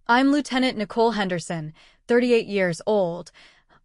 I'm Lieutenant Nicole Henderson, 38 years old,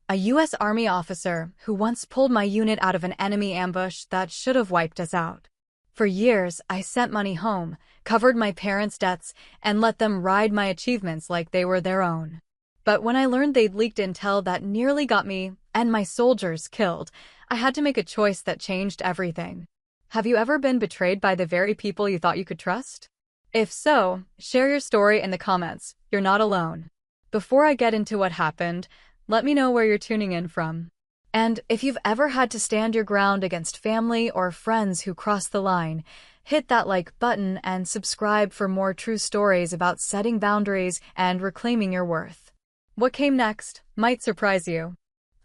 a U.S. Army officer who once pulled my unit out of an enemy ambush that should have wiped us out. For years, I sent money home, covered my parents' debts, and let them ride my achievements like they were their own. But when I learned they'd leaked intel that nearly got me and my soldiers killed, I had to make a choice that changed everything. Have you ever been betrayed by the very people you thought you could trust? If so, share your story in the comments. You're not alone. Before I get into what happened, let me know where you're tuning in from. And if you've ever had to stand your ground against family or friends who crossed the line, hit that like button and subscribe for more true stories about setting boundaries and reclaiming your worth. What came next might surprise you.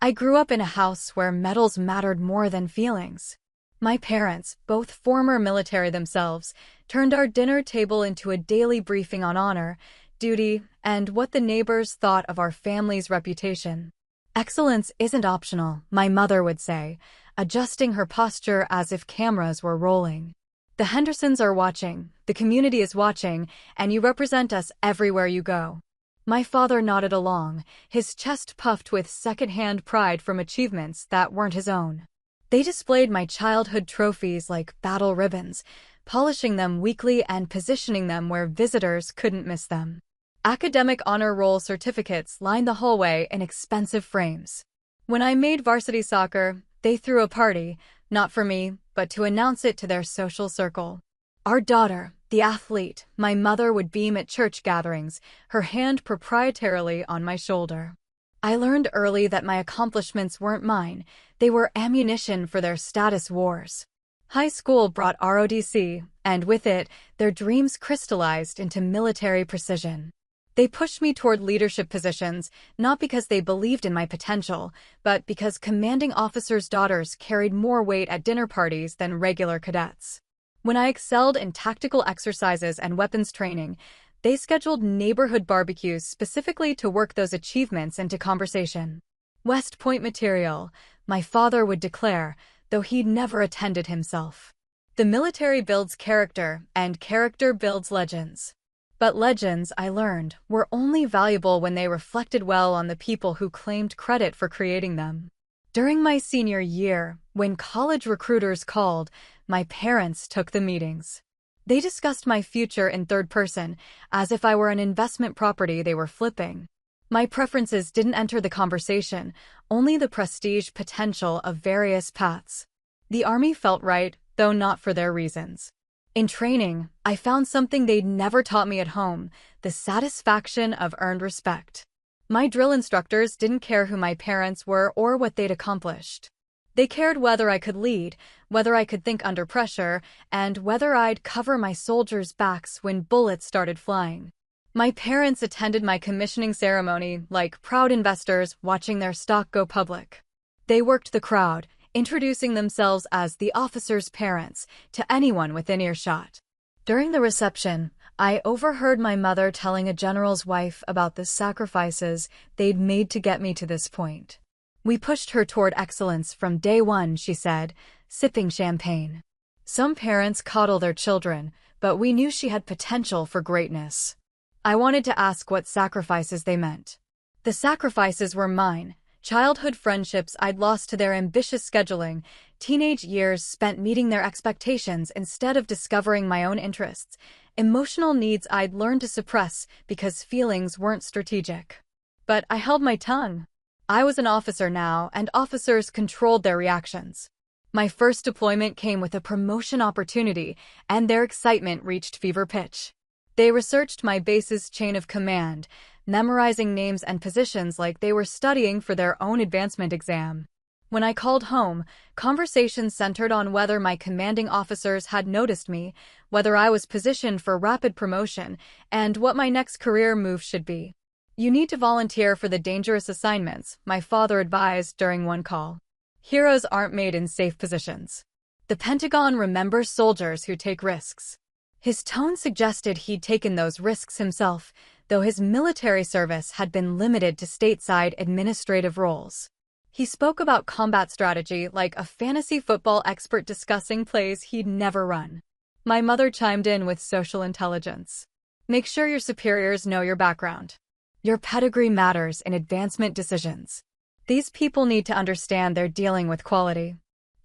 I grew up in a house where medals mattered more than feelings. My parents, both former military themselves, turned our dinner table into a daily briefing on honor, duty, and what the neighbors thought of our family's reputation. Excellence isn't optional, my mother would say, adjusting her posture as if cameras were rolling. The Hendersons are watching, the community is watching, and you represent us everywhere you go. My father nodded along, his chest puffed with second-hand pride from achievements that weren't his own. They displayed my childhood trophies like battle ribbons, polishing them weekly and positioning them where visitors couldn't miss them. Academic honor roll certificates lined the hallway in expensive frames. When I made varsity soccer, they threw a party, not for me, but to announce it to their social circle. Our daughter, the athlete, my mother would beam at church gatherings, her hand proprietarily on my shoulder. I learned early that my accomplishments weren't mine, they were ammunition for their status wars. High school brought ROTC, and with it, their dreams crystallized into military precision. They pushed me toward leadership positions, not because they believed in my potential, but because commanding officers' daughters carried more weight at dinner parties than regular cadets. When I excelled in tactical exercises and weapons training, they scheduled neighborhood barbecues specifically to work those achievements into conversation. West Point material, my father would declare, though he'd never attended himself. The military builds character, and character builds legends. But legends, I learned, were only valuable when they reflected well on the people who claimed credit for creating them. During my senior year, when college recruiters called, my parents took the meetings. They discussed my future in third person, as if I were an investment property they were flipping. My preferences didn't enter the conversation, only the prestige potential of various paths. The Army felt right, though not for their reasons. In training, I found something they'd never taught me at home, the satisfaction of earned respect. My drill instructors didn't care who my parents were or what they'd accomplished. They cared whether I could lead, whether I could think under pressure, and whether I'd cover my soldiers' backs when bullets started flying. My parents attended my commissioning ceremony like proud investors watching their stock go public. They worked the crowd, introducing themselves as the officers' parents to anyone within earshot. During the reception, I overheard my mother telling a general's wife about the sacrifices they'd made to get me to this point. We pushed her toward excellence from day one, she said, sipping champagne. Some parents coddle their children, but we knew she had potential for greatness. I wanted to ask what sacrifices they meant. The sacrifices were mine. Childhood friendships I'd lost to their ambitious scheduling, teenage years spent meeting their expectations instead of discovering my own interests, emotional needs I'd learned to suppress because feelings weren't strategic. But I held my tongue. I was an officer now, and officers controlled their reactions. My first deployment came with a promotion opportunity, and their excitement reached fever pitch. They researched my base's chain of command, memorizing names and positions like they were studying for their own advancement exam. When I called home, conversations centered on whether my commanding officers had noticed me, whether I was positioned for rapid promotion, and what my next career move should be. You need to volunteer for the dangerous assignments, my father advised during one call. Heroes aren't made in safe positions. The Pentagon remembers soldiers who take risks. His tone suggested he'd taken those risks himself, though his military service had been limited to stateside administrative roles. He spoke about combat strategy like a fantasy football expert discussing plays he'd never run. My mother chimed in with social intelligence. Make sure your superiors know your background. Your pedigree matters in advancement decisions. These people need to understand they're dealing with quality.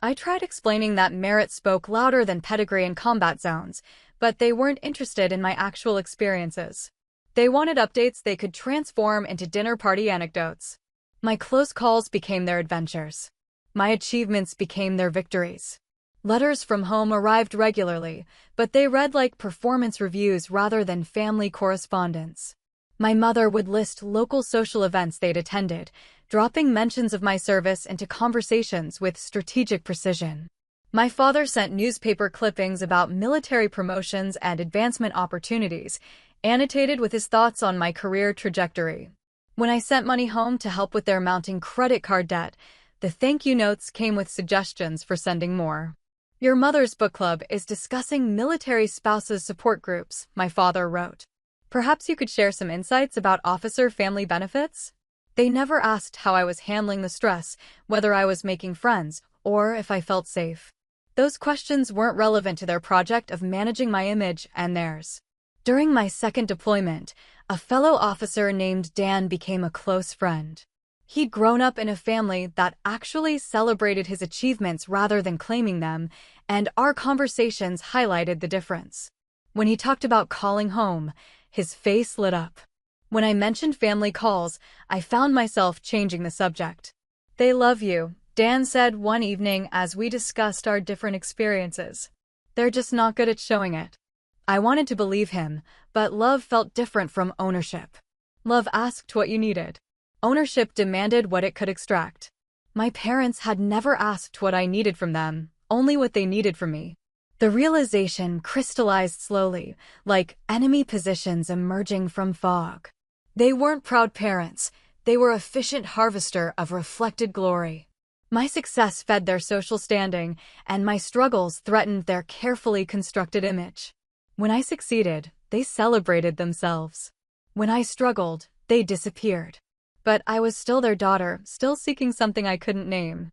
I tried explaining that merit spoke louder than pedigree in combat zones, but they weren't interested in my actual experiences. They wanted updates they could transform into dinner party anecdotes. My close calls became their adventures. My achievements became their victories. Letters from home arrived regularly, but they read like performance reviews rather than family correspondence. My mother would list local social events they'd attended, dropping mentions of my service into conversations with strategic precision. My father sent newspaper clippings about military promotions and advancement opportunities, annotated with his thoughts on my career trajectory. When I sent money home to help with their mounting credit card debt, the thank you notes came with suggestions for sending more. Your mother's book club is discussing military spouses support groups, my father wrote. Perhaps you could share some insights about officer family benefits? They never asked how I was handling the stress, whether I was making friends, or if I felt safe. Those questions weren't relevant to their project of managing my image and theirs. During my second deployment, a fellow officer named Dan became a close friend. He'd grown up in a family that actually celebrated his achievements rather than claiming them, and our conversations highlighted the difference. When he talked about calling home, his face lit up. When I mentioned family calls, I found myself changing the subject. "They love you," Dan said one evening as we discussed our different experiences. "They're just not good at showing it." I wanted to believe him, but love felt different from ownership. Love asked what you needed. Ownership demanded what it could extract. My parents had never asked what I needed from them, only what they needed from me. The realization crystallized slowly, like enemy positions emerging from fog. They weren't proud parents, they were efficient harvester of reflected glory. My success fed their social standing, and my struggles threatened their carefully constructed image. When I succeeded, they celebrated themselves. When I struggled, they disappeared. But I was still their daughter, still seeking something I couldn't name.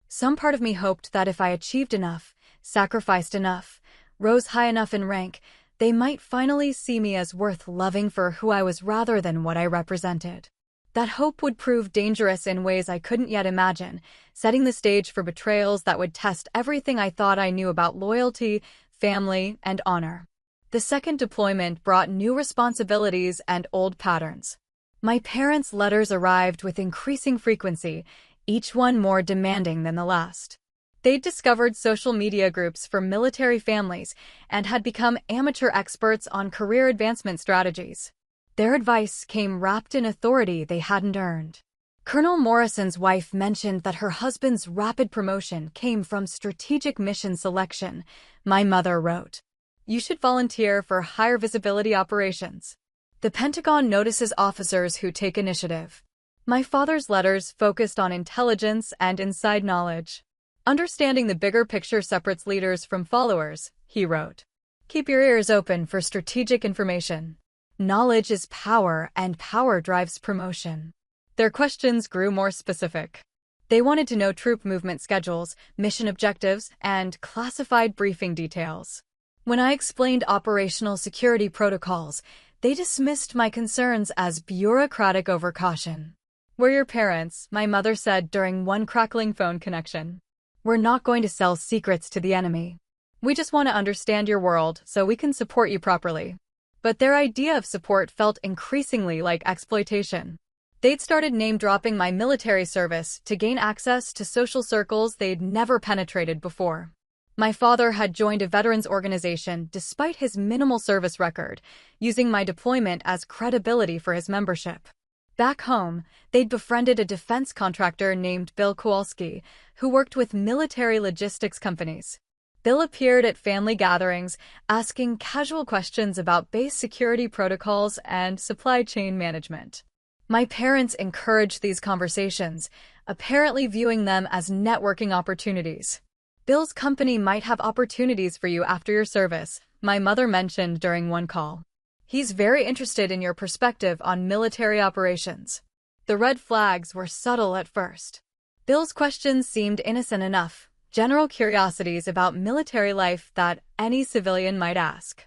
Some part of me hoped that if I achieved enough, sacrificed enough, rose high enough in rank, they might finally see me as worth loving for who I was rather than what I represented. That hope would prove dangerous in ways I couldn't yet imagine, setting the stage for betrayals that would test everything I thought I knew about loyalty, family, and honor. The second deployment brought new responsibilities and old patterns. My parents' letters arrived with increasing frequency, each one more demanding than the last. They'd discovered social media groups for military families and had become amateur experts on career advancement strategies. Their advice came wrapped in authority they hadn't earned. Colonel Morrison's wife mentioned that her husband's rapid promotion came from strategic mission selection. My mother wrote, "You should volunteer for higher visibility operations. The Pentagon notices officers who take initiative." My father's letters focused on intelligence and inside knowledge. "Understanding the bigger picture separates leaders from followers," he wrote. "Keep your ears open for strategic information. Knowledge is power, and power drives promotion." Their questions grew more specific. They wanted to know troop movement schedules, mission objectives, and classified briefing details. When I explained operational security protocols, they dismissed my concerns as bureaucratic overcaution. "We're your parents," my mother said during one crackling phone connection. "We're not going to sell secrets to the enemy. We just want to understand your world so we can support you properly." But their idea of support felt increasingly like exploitation. They'd started name-dropping my military service to gain access to social circles they'd never penetrated before. My father had joined a veterans organization despite his minimal service record, using my deployment as credibility for his membership. Back home, they'd befriended a defense contractor named Bill Kowalski, who worked with military logistics companies. Bill appeared at family gatherings, asking casual questions about base security protocols and supply chain management. My parents encouraged these conversations, apparently viewing them as networking opportunities. "Bill's company might have opportunities for you after your service," my mother mentioned during one call. "He's very interested in your perspective on military operations." The red flags were subtle at first. Bill's questions seemed innocent enough, general curiosities about military life that any civilian might ask.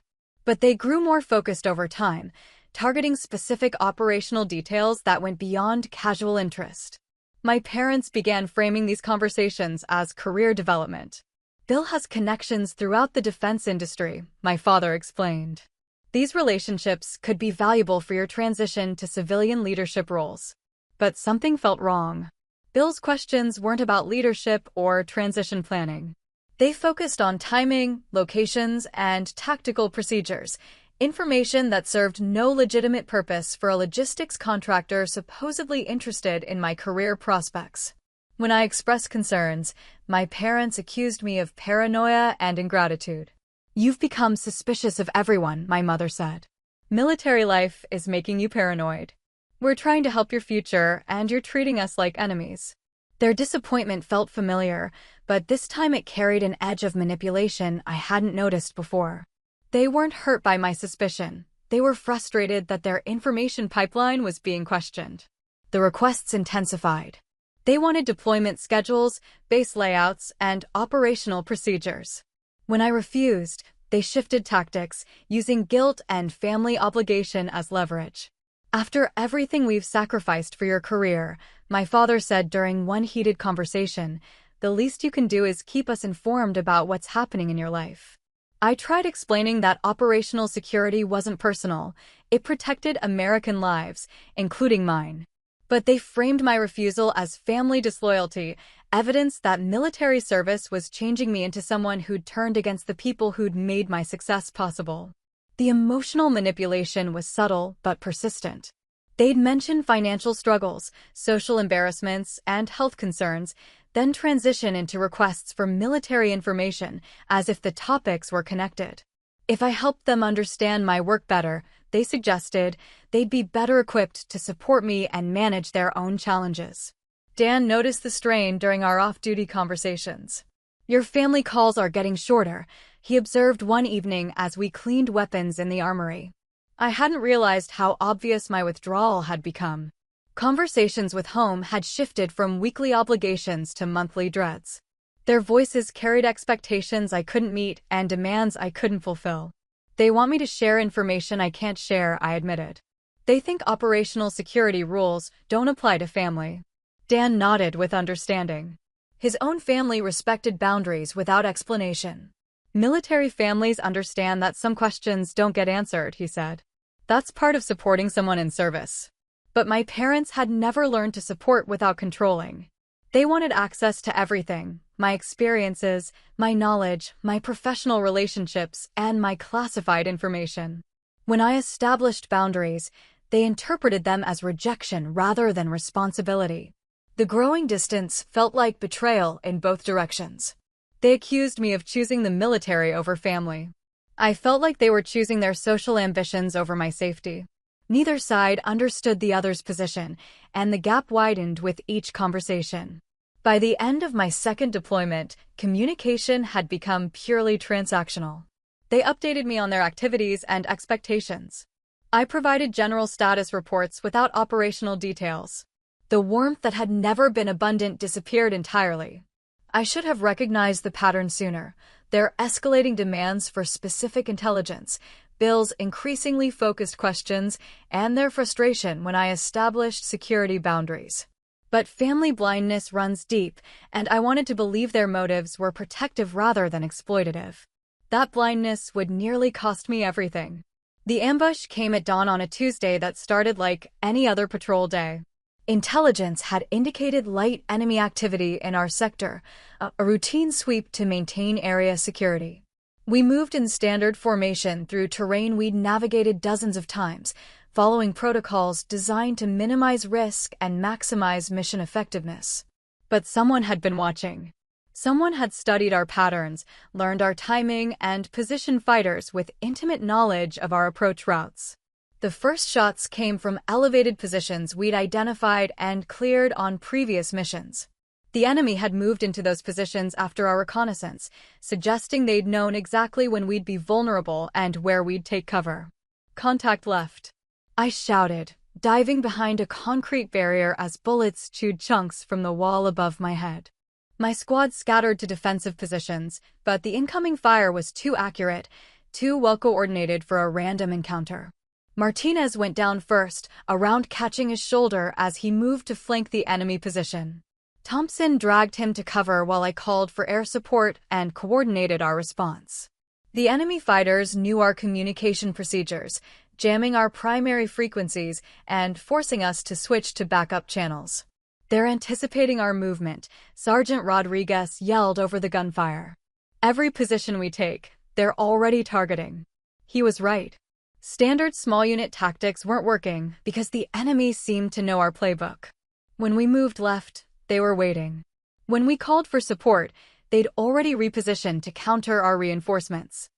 But they grew more focused over time, targeting specific operational details that went beyond casual interest. My parents began framing these conversations as career development. Bill has connections throughout the defense industry, my father explained. These relationships could be valuable for your transition to civilian leadership roles. But something felt wrong. Bill's questions weren't about leadership or transition planning. They focused on timing, locations, and tactical procedures, information that served no legitimate purpose for a logistics contractor supposedly interested in my career prospects. When I expressed concerns, my parents accused me of paranoia and ingratitude. "You've become suspicious of everyone," my mother said. "Military life is making you paranoid. We're trying to help your future, and you're treating us like enemies." Their disappointment felt familiar, but this time it carried an edge of manipulation I hadn't noticed before. They weren't hurt by my suspicion. They were frustrated that their information pipeline was being questioned. The requests intensified. They wanted deployment schedules, base layouts, and operational procedures. When I refused, they shifted tactics, using guilt and family obligation as leverage. "After everything we've sacrificed for your career," my father said during one heated conversation, "the least you can do is keep us informed about what's happening in your life." I tried explaining that operational security wasn't personal. It protected American lives, including mine. But they framed my refusal as family disloyalty, evidence that military service was changing me into someone who'd turned against the people who'd made my success possible. The emotional manipulation was subtle but persistent. They'd mention financial struggles, social embarrassments, and health concerns, then transition into requests for military information as if the topics were connected. If I helped them understand my work better, they suggested, they'd be better equipped to support me and manage their own challenges. Dan noticed the strain during our off-duty conversations. "Your family calls are getting shorter," he observed one evening as we cleaned weapons in the armory. I hadn't realized how obvious my withdrawal had become. Conversations with home had shifted from weekly obligations to monthly dreads. Their voices carried expectations I couldn't meet and demands I couldn't fulfill. "They want me to share information I can't share," I admitted. "They think operational security rules don't apply to family." Dan nodded with understanding. His own family respected boundaries without explanation. "Military families understand that some questions don't get answered," he said. "That's part of supporting someone in service." But my parents had never learned to support without controlling. They wanted access to everything: my experiences, my knowledge, my professional relationships, and my classified information. When I established boundaries, they interpreted them as rejection rather than responsibility. The growing distance felt like betrayal in both directions. They accused me of choosing the military over family. I felt like they were choosing their social ambitions over my safety. Neither side understood the other's position, and the gap widened with each conversation. By the end of my second deployment, communication had become purely transactional. They updated me on their activities and expectations. I provided general status reports without operational details. The warmth that had never been abundant disappeared entirely. I should have recognized the pattern sooner: their escalating demands for specific intelligence, Bill's increasingly focused questions, and their frustration when I established security boundaries. But family blindness runs deep, and I wanted to believe their motives were protective rather than exploitative. That blindness would nearly cost me everything. The ambush came at dawn on a Tuesday that started like any other patrol day. Intelligence had indicated light enemy activity in our sector, a routine sweep to maintain area security. We moved in standard formation through terrain we'd navigated dozens of times, following protocols designed to minimize risk and maximize mission effectiveness. But someone had been watching. Someone had studied our patterns, learned our timing, and positioned fighters with intimate knowledge of our approach routes. The first shots came from elevated positions we'd identified and cleared on previous missions. The enemy had moved into those positions after our reconnaissance, suggesting they'd known exactly when we'd be vulnerable and where we'd take cover. Contact left. I shouted, diving behind a concrete barrier as bullets chewed chunks from the wall above my head. My squad scattered to defensive positions, but the incoming fire was too accurate, too well-coordinated for a random encounter. Martinez went down first, a round catching his shoulder as he moved to flank the enemy position. Thompson dragged him to cover while I called for air support and coordinated our response. The enemy fighters knew our communication procedures, jamming our primary frequencies and forcing us to switch to backup channels. They're anticipating our movement, Sergeant Rodriguez yelled over the gunfire. Every position we take, they're already targeting. He was right. Standard small unit tactics weren't working because the enemy seemed to know our playbook. When we moved left, they were waiting. When we called for support, they'd already repositioned to counter our reinforcements.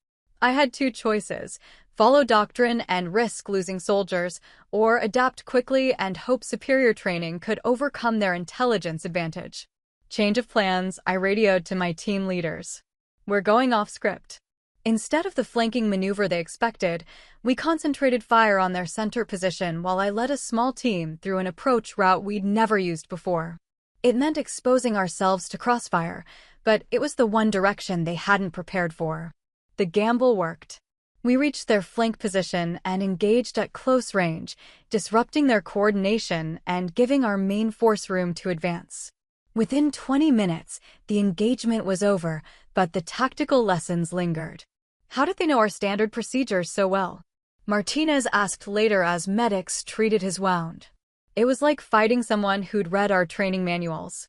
I had two choices: follow doctrine and risk losing soldiers, or adapt quickly and hope superior training could overcome their intelligence advantage. Change of plans, I radioed to my team leaders. We're going off script. Instead of the flanking maneuver they expected, we concentrated fire on their center position while I led a small team through an approach route we'd never used before. It meant exposing ourselves to crossfire, but it was the one direction they hadn't prepared for. The gamble worked. We reached their flank position and engaged at close range, disrupting their coordination and giving our main force room to advance. Within 20 minutes, the engagement was over, but the tactical lessons lingered. How did they know our standard procedures so well? Martinez asked later as medics treated his wound. It was like fighting someone who'd read our training manuals.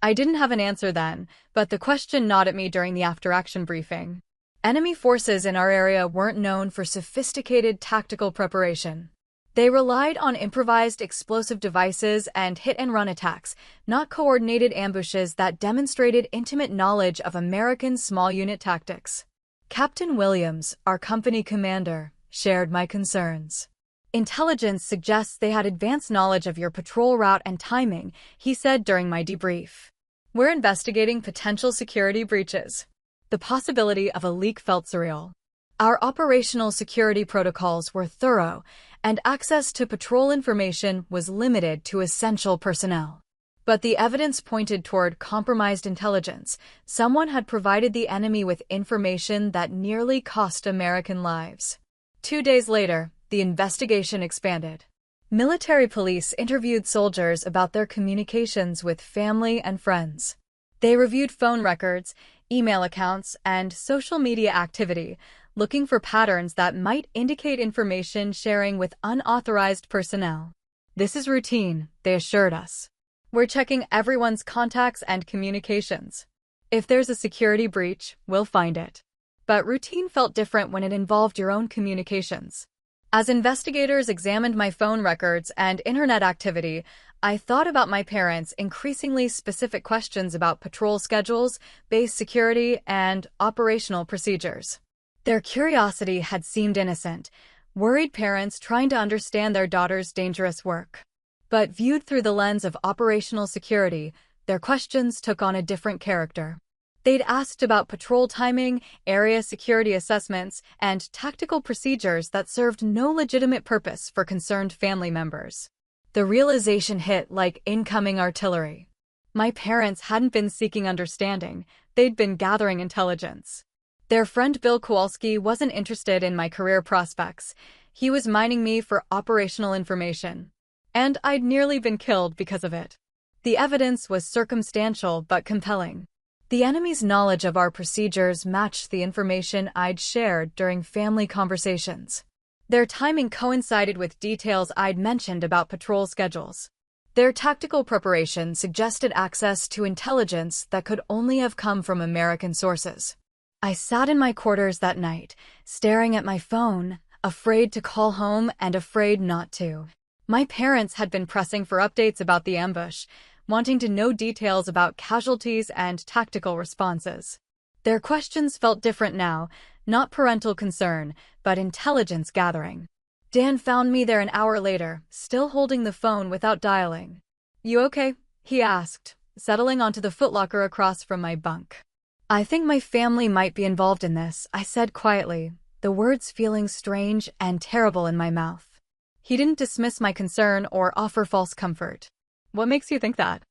I didn't have an answer then, but the question gnawed at me during the after-action briefing. Enemy forces in our area weren't known for sophisticated tactical preparation. They relied on improvised explosive devices and hit-and-run attacks, not coordinated ambushes that demonstrated intimate knowledge of American small unit tactics. Captain Williams, our company commander, shared my concerns. Intelligence suggests they had advanced knowledge of your patrol route and timing, he said during my debrief. We're investigating potential security breaches. The possibility of a leak felt surreal. Our operational security protocols were thorough, and access to patrol information was limited to essential personnel. But the evidence pointed toward compromised intelligence. Someone had provided the enemy with information that nearly cost American lives. 2 days later, the investigation expanded. Military police interviewed soldiers about their communications with family and friends. They reviewed phone records, email accounts, and social media activity, looking for patterns that might indicate information sharing with unauthorized personnel. This is routine, they assured us. We're checking everyone's contacts and communications. If there's a security breach, we'll find it. But routine felt different when it involved your own communications. As investigators examined my phone records and internet activity, I thought about my parents' increasingly specific questions about patrol schedules, base security, and operational procedures. Their curiosity had seemed innocent, worried parents trying to understand their daughter's dangerous work. But viewed through the lens of operational security, their questions took on a different character. They'd asked about patrol timing, area security assessments, and tactical procedures that served no legitimate purpose for concerned family members. The realization hit like incoming artillery. My parents hadn't been seeking understanding, they'd been gathering intelligence. Their friend Bill Kowalski wasn't interested in my career prospects. He was mining me for operational information. And I'd nearly been killed because of it. The evidence was circumstantial but compelling. The enemy's knowledge of our procedures matched the information I'd shared during family conversations. Their timing coincided with details I'd mentioned about patrol schedules. Their tactical preparation suggested access to intelligence that could only have come from American sources. I sat in my quarters that night, staring at my phone, afraid to call home and afraid not to. My parents had been pressing for updates about the ambush, wanting to know details about casualties and tactical responses. Their questions felt different now, not parental concern, but intelligence gathering. Dan found me there an hour later, still holding the phone without dialing. "You okay?" he asked, settling onto the footlocker across from my bunk. "I think my family might be involved in this," I said quietly, the words feeling strange and terrible in my mouth. He didn't dismiss my concern or offer false comfort. "What makes you think that?"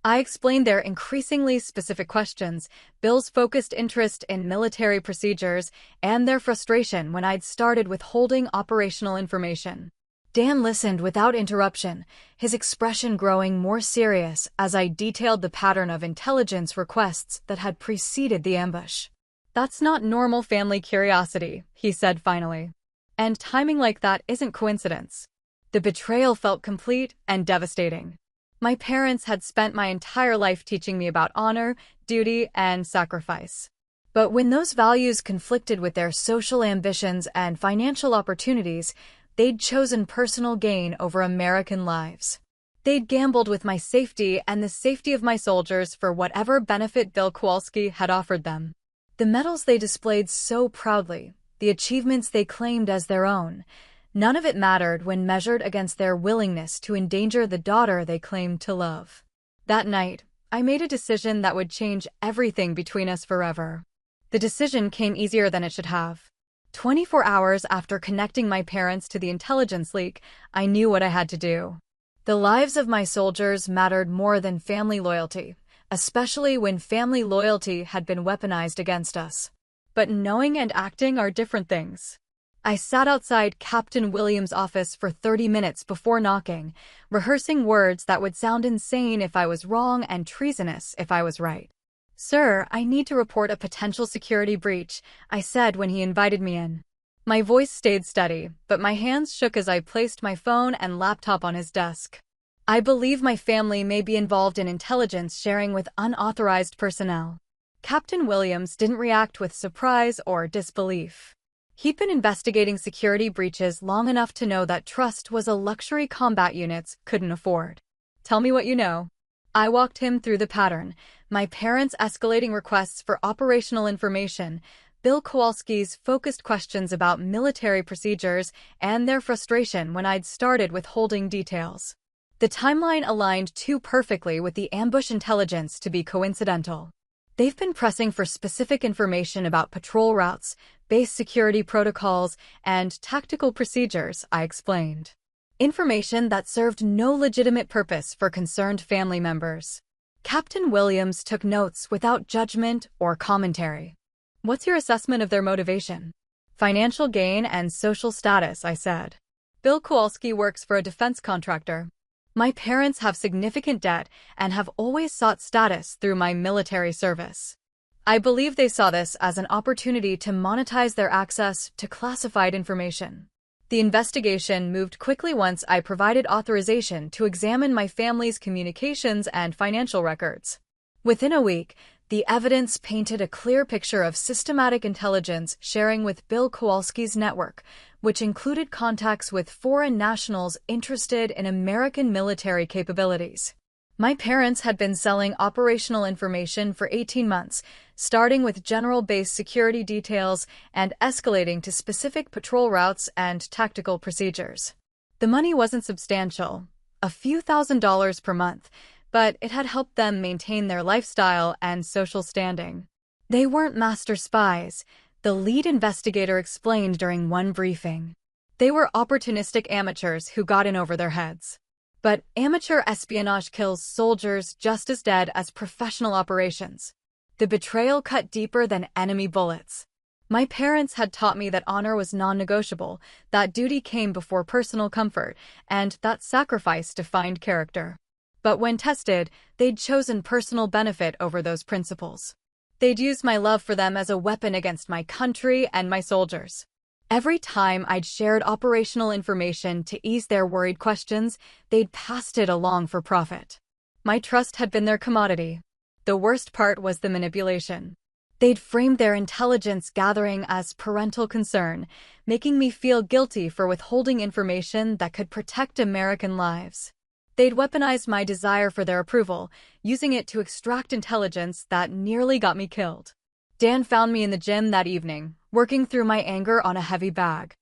I explained their increasingly specific questions, Bill's focused interest in military procedures, and their frustration when I'd started withholding operational information. Dan listened without interruption, his expression growing more serious as I detailed the pattern of intelligence requests that had preceded the ambush. "That's not normal family curiosity," he said finally. "And timing like that isn't coincidence." The betrayal felt complete and devastating. My parents had spent my entire life teaching me about honor, duty, and sacrifice. But when those values conflicted with their social ambitions and financial opportunities, they'd chosen personal gain over American lives. They'd gambled with my safety and the safety of my soldiers for whatever benefit Bill Kowalski had offered them. The medals they displayed so proudly, the achievements they claimed as their own, none of it mattered when measured against their willingness to endanger the daughter they claimed to love. That night, I made a decision that would change everything between us forever. The decision came easier than it should have. 24 hours after connecting my parents to the intelligence leak, I knew what I had to do. The lives of my soldiers mattered more than family loyalty, especially when family loyalty had been weaponized against us. But knowing and acting are different things. I sat outside Captain Williams' office for 30 minutes before knocking, rehearsing words that would sound insane if I was wrong and treasonous if I was right. "Sir, I need to report a potential security breach," I said when he invited me in. My voice stayed steady, but my hands shook as I placed my phone and laptop on his desk. "I believe my family may be involved in intelligence sharing with unauthorized personnel." Captain Williams didn't react with surprise or disbelief. He'd been investigating security breaches long enough to know that trust was a luxury combat units couldn't afford. "Tell me what you know." I walked him through the pattern, my parents' escalating requests for operational information, Bill Kowalski's focused questions about military procedures, and their frustration when I'd started withholding details. The timeline aligned too perfectly with the ambush intelligence to be coincidental. "They've been pressing for specific information about patrol routes, base security protocols, and tactical procedures," I explained. Information that served no legitimate purpose for concerned family members. Captain Williams took notes without judgment or commentary. "What's your assessment of their motivation?" "Financial gain and social status," I said. "Bill Kowalski works for a defense contractor. My parents have significant debt and have always sought status through my military service. I believe they saw this as an opportunity to monetize their access to classified information." The investigation moved quickly once I provided authorization to examine my family's communications and financial records. Within a week, the evidence painted a clear picture of systematic intelligence sharing with Bill Kowalski's network, which included contacts with foreign nationals interested in American military capabilities. My parents had been selling operational information for 18 months, starting with general base security details and escalating to specific patrol routes and tactical procedures. The money wasn't substantial, a few $1,000s per month, but it had helped them maintain their lifestyle and social standing. They weren't master spies, the lead investigator explained during one briefing. They were opportunistic amateurs who got in over their heads. But amateur espionage kills soldiers just as dead as professional operations. The betrayal cut deeper than enemy bullets. My parents had taught me that honor was non-negotiable, that duty came before personal comfort, and that sacrifice defined character. But when tested, they'd chosen personal benefit over those principles. They'd used my love for them as a weapon against my country and my soldiers. Every time I'd shared operational information to ease their worried questions, they'd passed it along for profit. My trust had been their commodity. The worst part was the manipulation. They'd framed their intelligence gathering as parental concern, making me feel guilty for withholding information that could protect American lives. They'd weaponized my desire for their approval, using it to extract intelligence that nearly got me killed. Dan found me in the gym that evening, working through my anger on a heavy bag.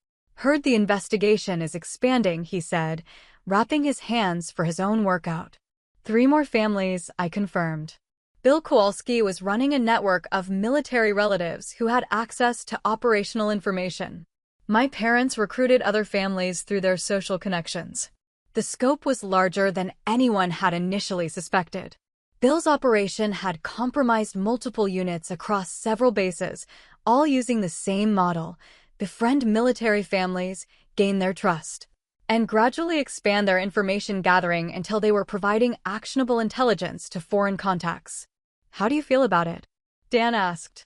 "Heard the investigation is expanding," he said, wrapping his hands for his own workout. 3 more families, I confirmed. Bill Kowalski was running a network of military relatives who had access to operational information. My parents recruited other families through their social connections. The scope was larger than anyone had initially suspected. Bill's operation had compromised multiple units across several bases, all using the same model: befriend military families, gain their trust, and gradually expand their information gathering until they were providing actionable intelligence to foreign contacts. How do you feel about it? Dan asked.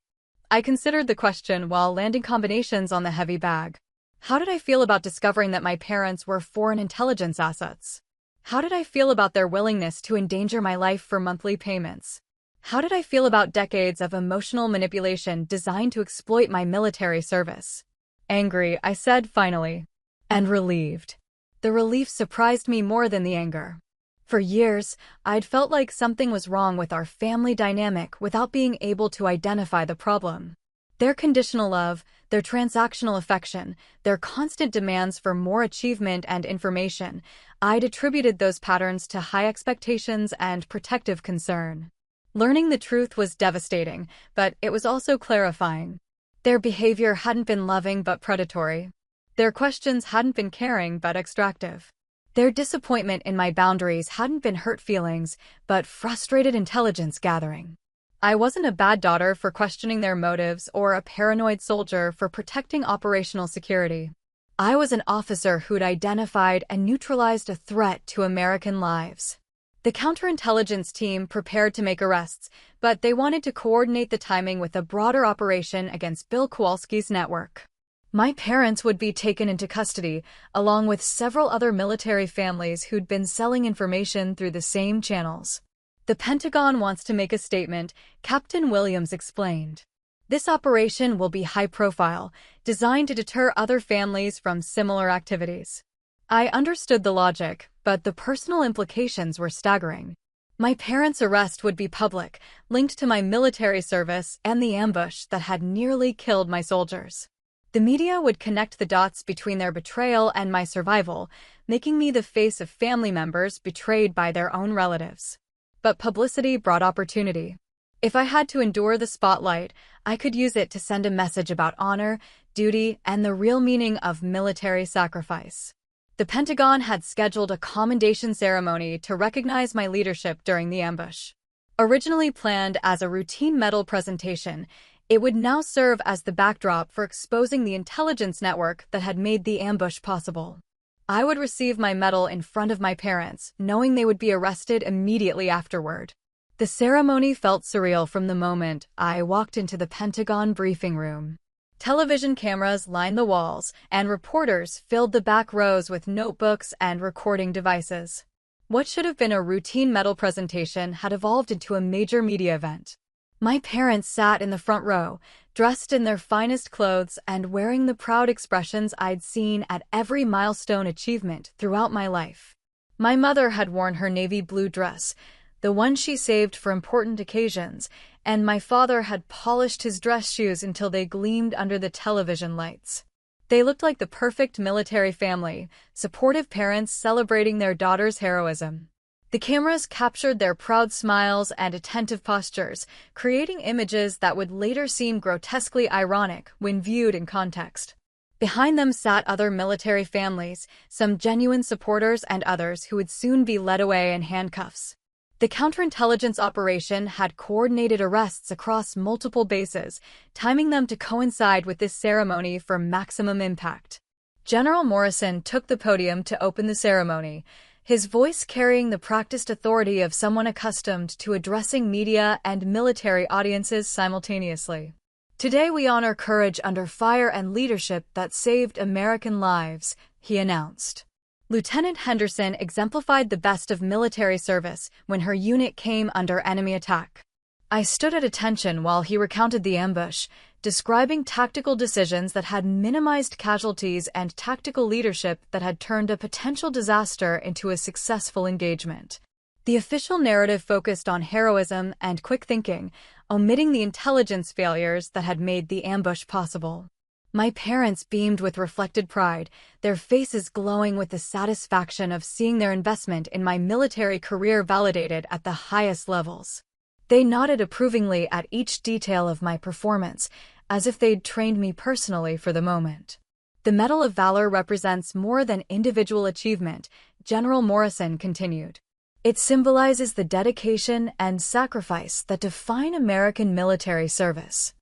I considered the question while landing combinations on the heavy bag. How did I feel about discovering that my parents were foreign intelligence assets? How did I feel about their willingness to endanger my life for monthly payments? How did I feel about decades of emotional manipulation designed to exploit my military service? Angry, I said finally. And relieved. The relief surprised me more than the anger. For years, I'd felt like something was wrong with our family dynamic without being able to identify the problem. Their conditional love, their transactional affection, their constant demands for more achievement and information, I'd attributed those patterns to high expectations and protective concern. Learning the truth was devastating, but it was also clarifying. Their behavior hadn't been loving but predatory. Their questions hadn't been caring but extractive. Their disappointment in my boundaries hadn't been hurt feelings, but frustrated intelligence gathering. I wasn't a bad daughter for questioning their motives or a paranoid soldier for protecting operational security. I was an officer who'd identified and neutralized a threat to American lives. The counterintelligence team prepared to make arrests, but they wanted to coordinate the timing with a broader operation against Bill Kowalski's network. My parents would be taken into custody, along with several other military families who'd been selling information through the same channels. The Pentagon wants to make a statement, Captain Williams explained. This operation will be high-profile, designed to deter other families from similar activities. I understood the logic, but the personal implications were staggering. My parents' arrest would be public, linked to my military service and the ambush that had nearly killed my soldiers. The media would connect the dots between their betrayal and my survival, making me the face of family members betrayed by their own relatives. But publicity brought opportunity. If I had to endure the spotlight, I could use it to send a message about honor, duty, and the real meaning of military sacrifice. The Pentagon had scheduled a commendation ceremony to recognize my leadership during the ambush. Originally planned as a routine medal presentation, it would now serve as the backdrop for exposing the intelligence network that had made the ambush possible. I would receive my medal in front of my parents, knowing they would be arrested immediately afterward. The ceremony felt surreal from the moment I walked into the Pentagon briefing room. Television cameras lined the walls, and reporters filled the back rows with notebooks and recording devices. What should have been a routine medal presentation had evolved into a major media event. My parents sat in the front row, dressed in their finest clothes and wearing the proud expressions I'd seen at every milestone achievement throughout my life. My mother had worn her navy blue dress, the one she saved for important occasions, and my father had polished his dress shoes until they gleamed under the television lights. They looked like the perfect military family, supportive parents celebrating their daughter's heroism. The cameras captured their proud smiles and attentive postures, creating images that would later seem grotesquely ironic when viewed in context. Behind them sat other military families, some genuine supporters and others who would soon be led away in handcuffs. The counterintelligence operation had coordinated arrests across multiple bases, timing them to coincide with this ceremony for maximum impact. General Morrison took the podium to open the ceremony, his voice carrying the practiced authority of someone accustomed to addressing media and military audiences simultaneously. Today we honor courage under fire and leadership that saved American lives, he announced. Lieutenant Henderson exemplified the best of military service when her unit came under enemy attack. I stood at attention while he recounted the ambush, describing tactical decisions that had minimized casualties and tactical leadership that had turned a potential disaster into a successful engagement. The official narrative focused on heroism and quick thinking, omitting the intelligence failures that had made the ambush possible. My parents beamed with reflected pride, their faces glowing with the satisfaction of seeing their investment in my military career validated at the highest levels. They nodded approvingly at each detail of my performance, as if they'd trained me personally for the moment. The Medal of Valor represents more than individual achievement, General Morrison continued. It symbolizes the dedication and sacrifice that define American military service.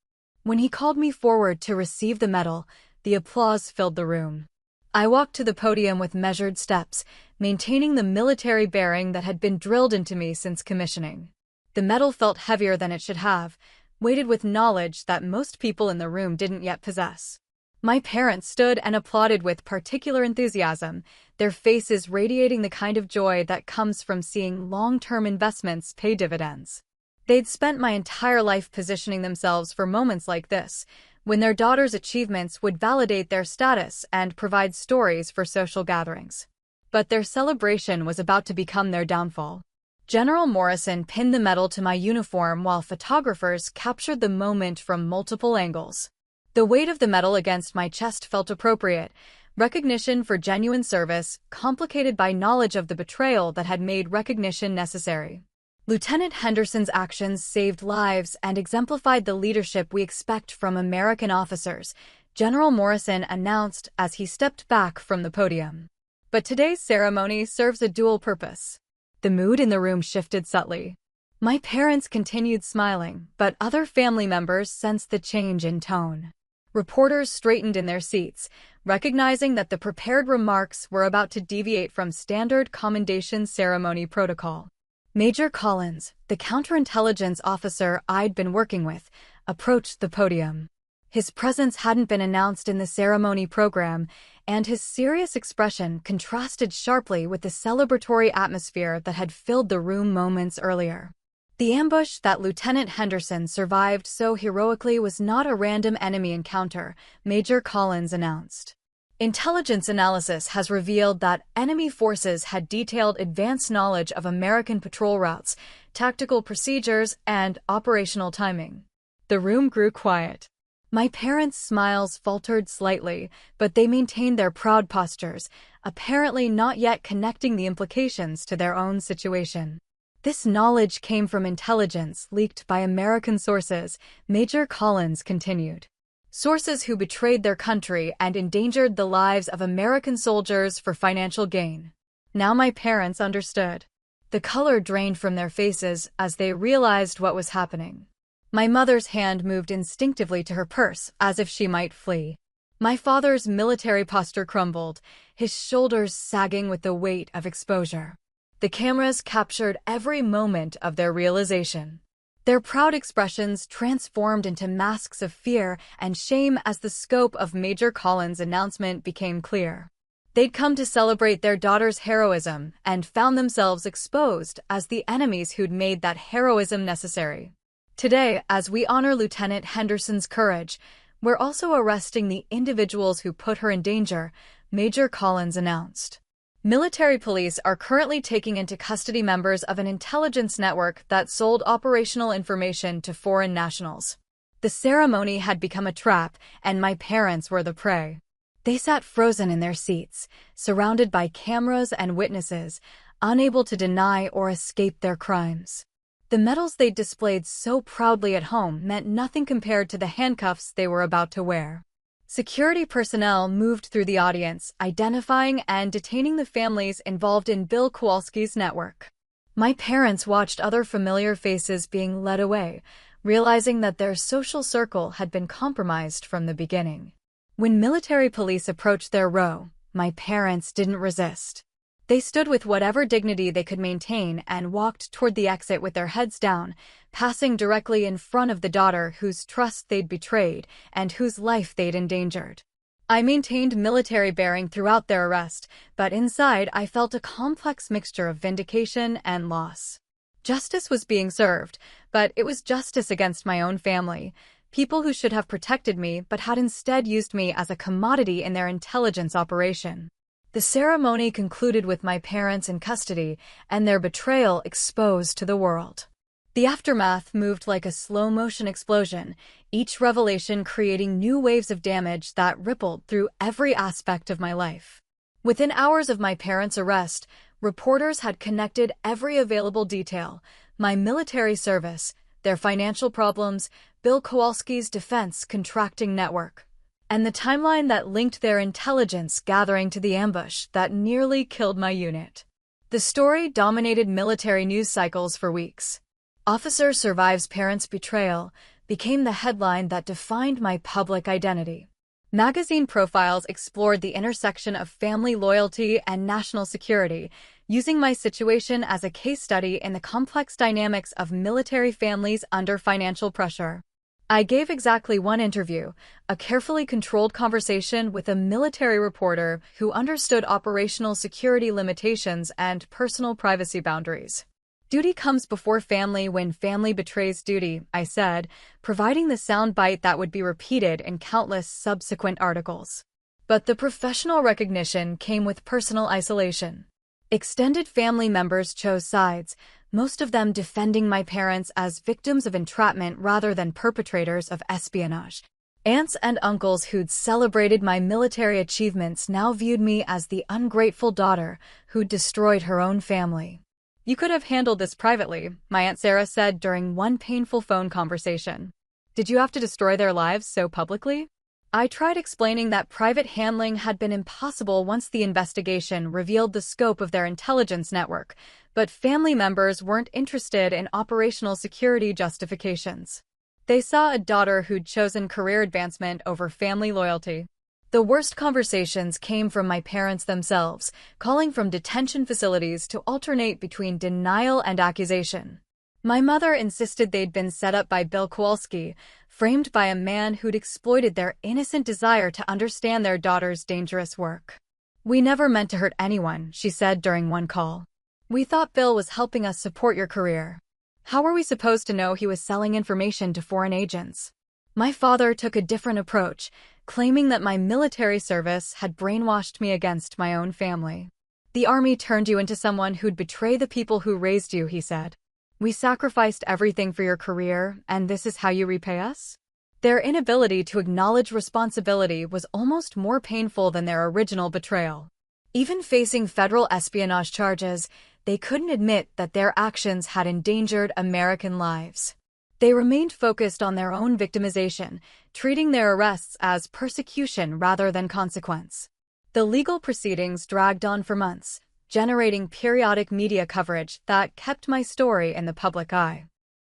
When he called me forward to receive the medal, the applause filled the room. I walked to the podium with measured steps, maintaining the military bearing that had been drilled into me since commissioning. The medal felt heavier than it should have, weighted with knowledge that most people in the room didn't yet possess. My parents stood and applauded with particular enthusiasm, their faces radiating the kind of joy that comes from seeing long-term investments pay dividends. They'd spent my entire life positioning themselves for moments like this, when their daughter's achievements would validate their status and provide stories for social gatherings. But their celebration was about to become their downfall. General Morrison pinned the medal to my uniform while photographers captured the moment from multiple angles. The weight of the medal against my chest felt appropriate, recognition for genuine service, complicated by knowledge of the betrayal that had made recognition necessary. Lieutenant Henderson's actions saved lives and exemplified the leadership we expect from American officers, General Morrison announced as he stepped back from the podium. But today's ceremony serves a dual purpose. The mood in the room shifted subtly. My parents continued smiling, but other family members sensed the change in tone. Reporters straightened in their seats, recognizing that the prepared remarks were about to deviate from standard commendation ceremony protocol. Major Collins, the counterintelligence officer I'd been working with, approached the podium. His presence hadn't been announced in the ceremony program, and his serious expression contrasted sharply with the celebratory atmosphere that had filled the room moments earlier. The ambush that Lieutenant Henderson survived so heroically was not a random enemy encounter, Major Collins announced. Intelligence analysis has revealed that enemy forces had detailed advanced knowledge of American patrol routes, tactical procedures, and operational timing. The room grew quiet. My parents' smiles faltered slightly, but they maintained their proud postures, apparently not yet connecting the implications to their own situation. This knowledge came from intelligence leaked by American sources, Major Collins continued. Sources who betrayed their country and endangered the lives of American soldiers for financial gain. Now my parents understood. The color drained from their faces as they realized what was happening. My mother's hand moved instinctively to her purse as if she might flee. My father's military posture crumbled, his shoulders sagging with the weight of exposure. The cameras captured every moment of their realization. Their proud expressions transformed into masks of fear and shame as the scope of Major Collins' announcement became clear. They'd come to celebrate their daughter's heroism and found themselves exposed as the enemies who'd made that heroism necessary. Today, as we honor Lieutenant Henderson's courage, we're also arresting the individuals who put her in danger, Major Collins announced. Military police are currently taking into custody members of an intelligence network that sold operational information to foreign nationals. The ceremony had become a trap, and my parents were the prey. They sat frozen in their seats, surrounded by cameras and witnesses, unable to deny or escape their crimes. The medals they displayed so proudly at home meant nothing compared to the handcuffs they were about to wear. Security personnel moved through the audience, identifying and detaining the families involved in Bill Kowalski's network. My parents watched other familiar faces being led away, realizing that their social circle had been compromised from the beginning. When military police approached their row, my parents didn't resist. They stood with whatever dignity they could maintain and walked toward the exit with their heads down, passing directly in front of the daughter whose trust they'd betrayed and whose life they'd endangered. I maintained military bearing throughout their arrest, but inside I felt a complex mixture of vindication and loss. Justice was being served, but it was justice against my own family, people who should have protected me but had instead used me as a commodity in their intelligence operation. The ceremony concluded with my parents in custody and their betrayal exposed to the world. The aftermath moved like a slow-motion explosion, each revelation creating new waves of damage that rippled through every aspect of my life. Within hours of my parents' arrest, reporters had connected every available detail: my military service, their financial problems, Bill Kowalski's defense contracting network, and the timeline that linked their intelligence gathering to the ambush that nearly killed my unit. The story dominated military news cycles for weeks. "Officer survives parents' betrayal" became the headline that defined my public identity. Magazine profiles explored the intersection of family loyalty and national security, using my situation as a case study in the complex dynamics of military families under financial pressure. I gave exactly one interview, a carefully controlled conversation with a military reporter who understood operational security limitations and personal privacy boundaries. "Duty comes before family when family betrays duty," I said, providing the soundbite that would be repeated in countless subsequent articles. But the professional recognition came with personal isolation. Extended family members chose sides, most of them defending my parents as victims of entrapment rather than perpetrators of espionage. Aunts and uncles who'd celebrated my military achievements now viewed me as the ungrateful daughter who'd destroyed her own family. "You could have handled this privately," my Aunt Sarah said during one painful phone conversation. "Did you have to destroy their lives so publicly?" I tried explaining that private handling had been impossible once the investigation revealed the scope of their intelligence network, but family members weren't interested in operational security justifications. They saw a daughter who'd chosen career advancement over family loyalty. The worst conversations came from my parents themselves, calling from detention facilities to alternate between denial and accusation. My mother insisted they'd been set up by Bill Kowalski, framed by a man who'd exploited their innocent desire to understand their daughter's dangerous work. "We never meant to hurt anyone," she said during one call. "We thought Bill was helping us support your career. How were we supposed to know he was selling information to foreign agents?" My father took a different approach, claiming that my military service had brainwashed me against my own family. "The Army turned you into someone who'd betray the people who raised you," he said. "We sacrificed everything for your career, and this is how you repay us?" Their inability to acknowledge responsibility was almost more painful than their original betrayal. Even facing federal espionage charges, they couldn't admit that their actions had endangered American lives. They remained focused on their own victimization, treating their arrests as persecution rather than consequence. The legal proceedings dragged on for months, generating periodic media coverage that kept my story in the public eye.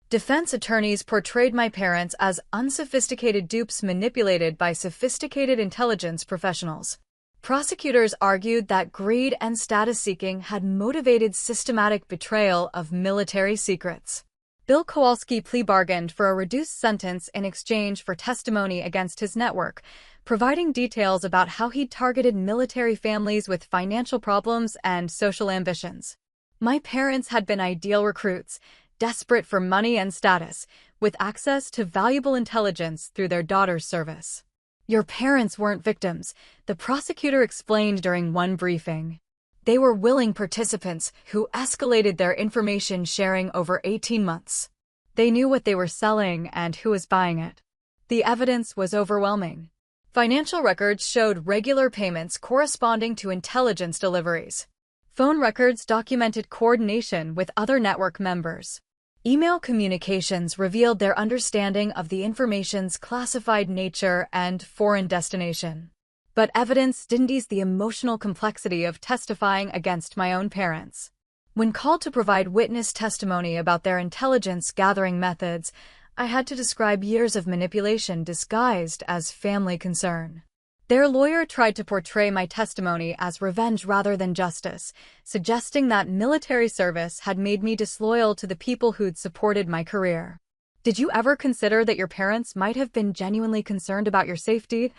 Defense attorneys portrayed my parents as unsophisticated dupes manipulated by sophisticated intelligence professionals. Prosecutors argued that greed and status-seeking had motivated systematic betrayal of military secrets. Bill Kowalski plea bargained for a reduced sentence in exchange for testimony against his network, providing details about how he'd targeted military families with financial problems and social ambitions. My parents had been ideal recruits, desperate for money and status, with access to valuable intelligence through their daughter's service. "Your parents weren't victims," the prosecutor explained during one briefing. "They were willing participants who escalated their information sharing over 18 months. They knew what they were selling and who was buying it." The evidence was overwhelming. Financial records showed regular payments corresponding to intelligence deliveries. Phone records documented coordination with other network members. Email communications revealed their understanding of the information's classified nature and foreign destination. But evidence didn't ease the emotional complexity of testifying against my own parents. When called to provide witness testimony about their intelligence-gathering methods, I had to describe years of manipulation disguised as family concern. Their lawyer tried to portray my testimony as revenge rather than justice, suggesting that military service had made me disloyal to the people who'd supported my career. "Did you ever consider that your parents might have been genuinely concerned about your safety?"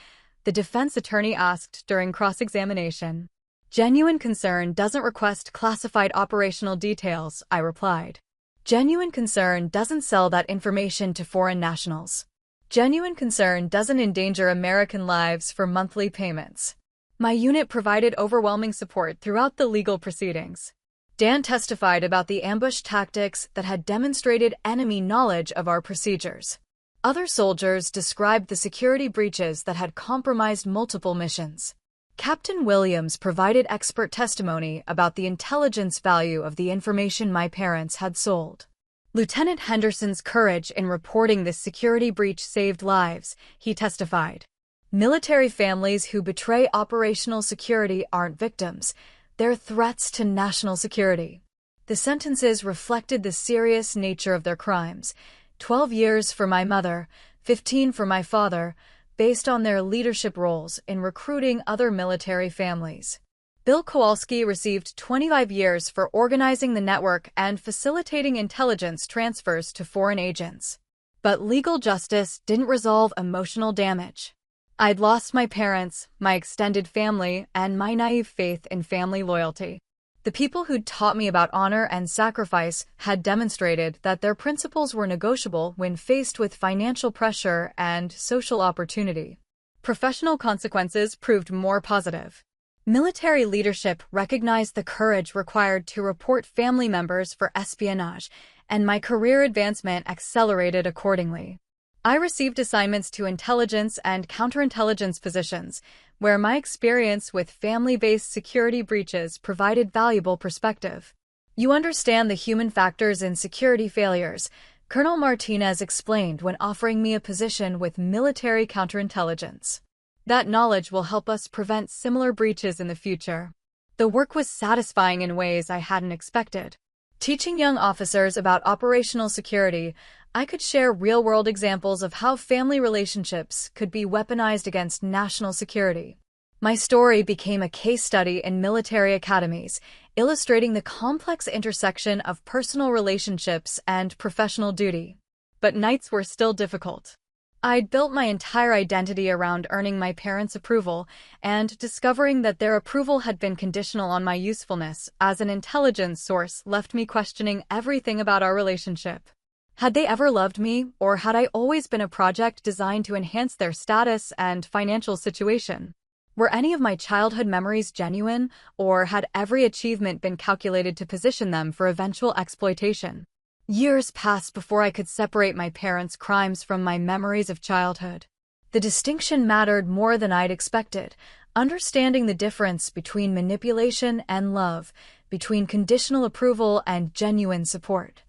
the defense attorney asked during cross-examination. "Genuine concern doesn't request classified operational details," I replied. "Genuine concern doesn't sell that information to foreign nationals. Genuine concern doesn't endanger American lives for monthly payments." My unit provided overwhelming support throughout the legal proceedings. Dan testified about the ambush tactics that had demonstrated enemy knowledge of our procedures. Other soldiers described the security breaches that had compromised multiple missions. Captain Williams provided expert testimony about the intelligence value of the information my parents had sold. Lieutenant Henderson's courage in reporting this security breach saved lives, he testified. "Military families who betray operational security aren't victims. They're threats to national security. The sentences reflected the serious nature of their crimes. 12 years for my mother, 15 for my father, based on their leadership roles in recruiting other military families. Bill Kowalski received 25 years for organizing the network and facilitating intelligence transfers to foreign agents. But legal justice didn't resolve emotional damage. I'd lost my parents, my extended family, and my naive faith in family loyalty. The people who'd taught me about honor and sacrifice had demonstrated that their principles were negotiable when faced with financial pressure and social opportunity. Professional consequences proved more positive. Military leadership recognized the courage required to report family members for espionage, and my career advancement accelerated accordingly. I received assignments to intelligence and counterintelligence positions, where my experience with family-based security breaches provided valuable perspective. You understand the human factors in security failures, Colonel Martinez explained when offering me a position with military counterintelligence. That knowledge will help us prevent similar breaches in the future. The work was satisfying in ways I hadn't expected. Teaching young officers about operational security, I could share real-world examples of how family relationships could be weaponized against national security. My story became a case study in military academies, illustrating the complex intersection of personal relationships and professional duty. But nights were still difficult. I'd built my entire identity around earning my parents' approval, and discovering that their approval had been conditional on my usefulness as an intelligence source left me questioning everything about our relationship. Had they ever loved me, or had I always been a project designed to enhance their status and financial situation? Were any of my childhood memories genuine, or had every achievement been calculated to position them for eventual exploitation? Years passed before I could separate my parents' crimes from my memories of childhood. The distinction mattered more than I'd expected, understanding the difference between manipulation and love, between conditional approval and genuine support.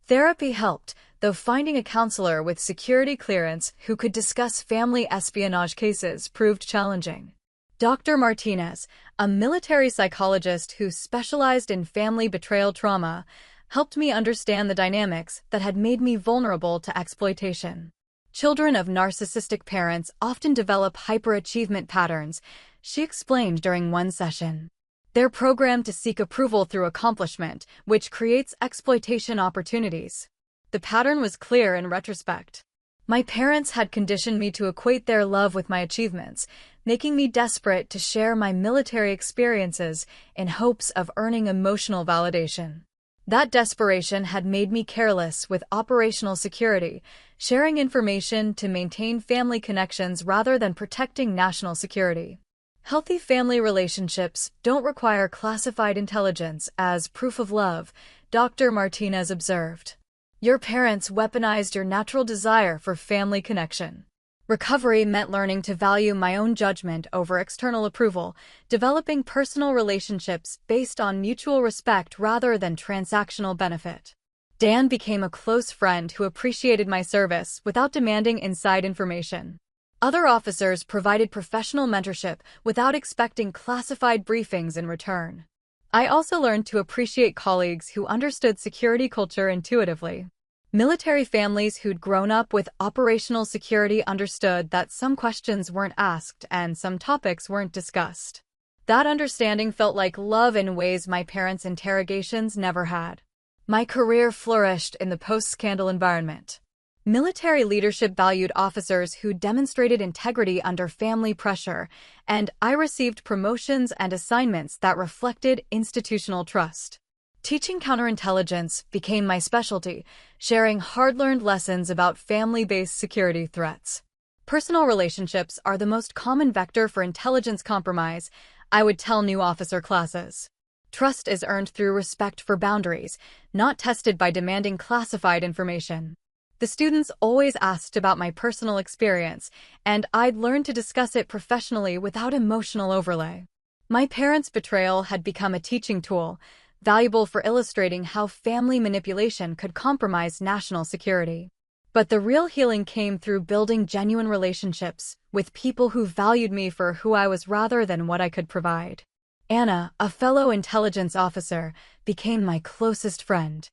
Therapy helped, though finding a counselor with security clearance who could discuss family espionage cases proved challenging. Dr. Martinez, a military psychologist who specialized in family betrayal trauma, helped me understand the dynamics that had made me vulnerable to exploitation. Children of narcissistic parents often develop hyperachievement patterns, she explained during one session. They're programmed to seek approval through accomplishment, which creates exploitation opportunities. The pattern was clear in retrospect. My parents had conditioned me to equate their love with my achievements, making me desperate to share my military experiences in hopes of earning emotional validation. That desperation had made me careless with operational security, sharing information to maintain family connections rather than protecting national security. Healthy family relationships don't require classified intelligence as proof of love, Dr. Martinez observed. Your parents weaponized your natural desire for family connection. Recovery meant learning to value my own judgment over external approval, developing personal relationships based on mutual respect rather than transactional benefit. Dan became a close friend who appreciated my service without demanding inside information. Other officers provided professional mentorship without expecting classified briefings in return. I also learned to appreciate colleagues who understood security culture intuitively. Military families who'd grown up with operational security understood that some questions weren't asked and some topics weren't discussed. That understanding felt like love in ways my parents' interrogations never had. My career flourished in the post-scandal environment. Military leadership valued officers who demonstrated integrity under family pressure, and I received promotions and assignments that reflected institutional trust. Teaching counterintelligence became my specialty, sharing hard-learned lessons about family-based security threats. Personal relationships are the most common vector for intelligence compromise, I would tell new officer classes. Trust is earned through respect for boundaries, not tested by demanding classified information. The students always asked about my personal experience, and I'd learned to discuss it professionally without emotional overlay. My parents' betrayal had become a teaching tool, valuable for illustrating how family manipulation could compromise national security. But the real healing came through building genuine relationships with people who valued me for who I was rather than what I could provide. Anna, a fellow intelligence officer, became my closest friend.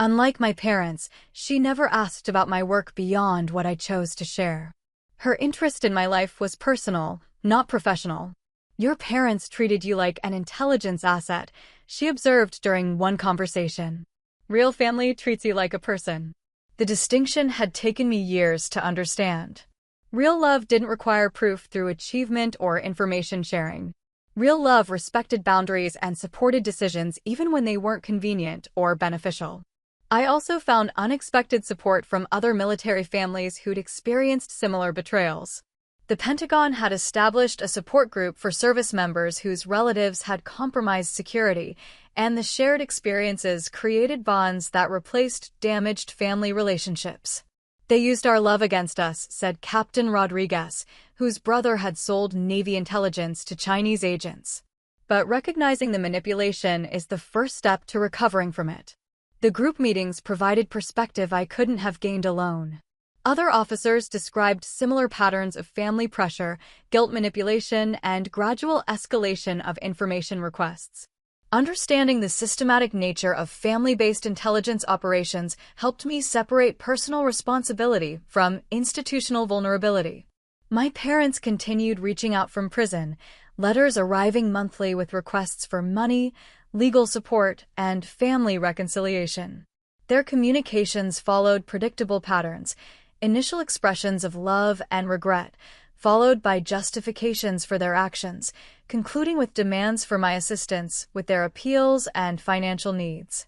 Unlike my parents, she never asked about my work beyond what I chose to share. Her interest in my life was personal, not professional. "Your parents treated you like an intelligence asset," she observed during one conversation. "Real family treats you like a person." The distinction had taken me years to understand. Real love didn't require proof through achievement or information sharing. Real love respected boundaries and supported decisions even when they weren't convenient or beneficial. I also found unexpected support from other military families who'd experienced similar betrayals. The Pentagon had established a support group for service members whose relatives had compromised security, and the shared experiences created bonds that replaced damaged family relationships. "They used our love against us," said Captain Rodriguez, whose brother had sold Navy intelligence to Chinese agents. But recognizing the manipulation is the first step to recovering from it. The group meetings provided perspective I couldn't have gained alone. Other officers described similar patterns of family pressure, guilt manipulation, and gradual escalation of information requests. Understanding the systematic nature of family-based intelligence operations helped me separate personal responsibility from institutional vulnerability. My parents continued reaching out from prison, letters arriving monthly with requests for money, legal support, and family reconciliation. Their communications followed predictable patterns: initial expressions of love and regret, followed by justifications for their actions, concluding with demands for my assistance with their appeals and financial needs.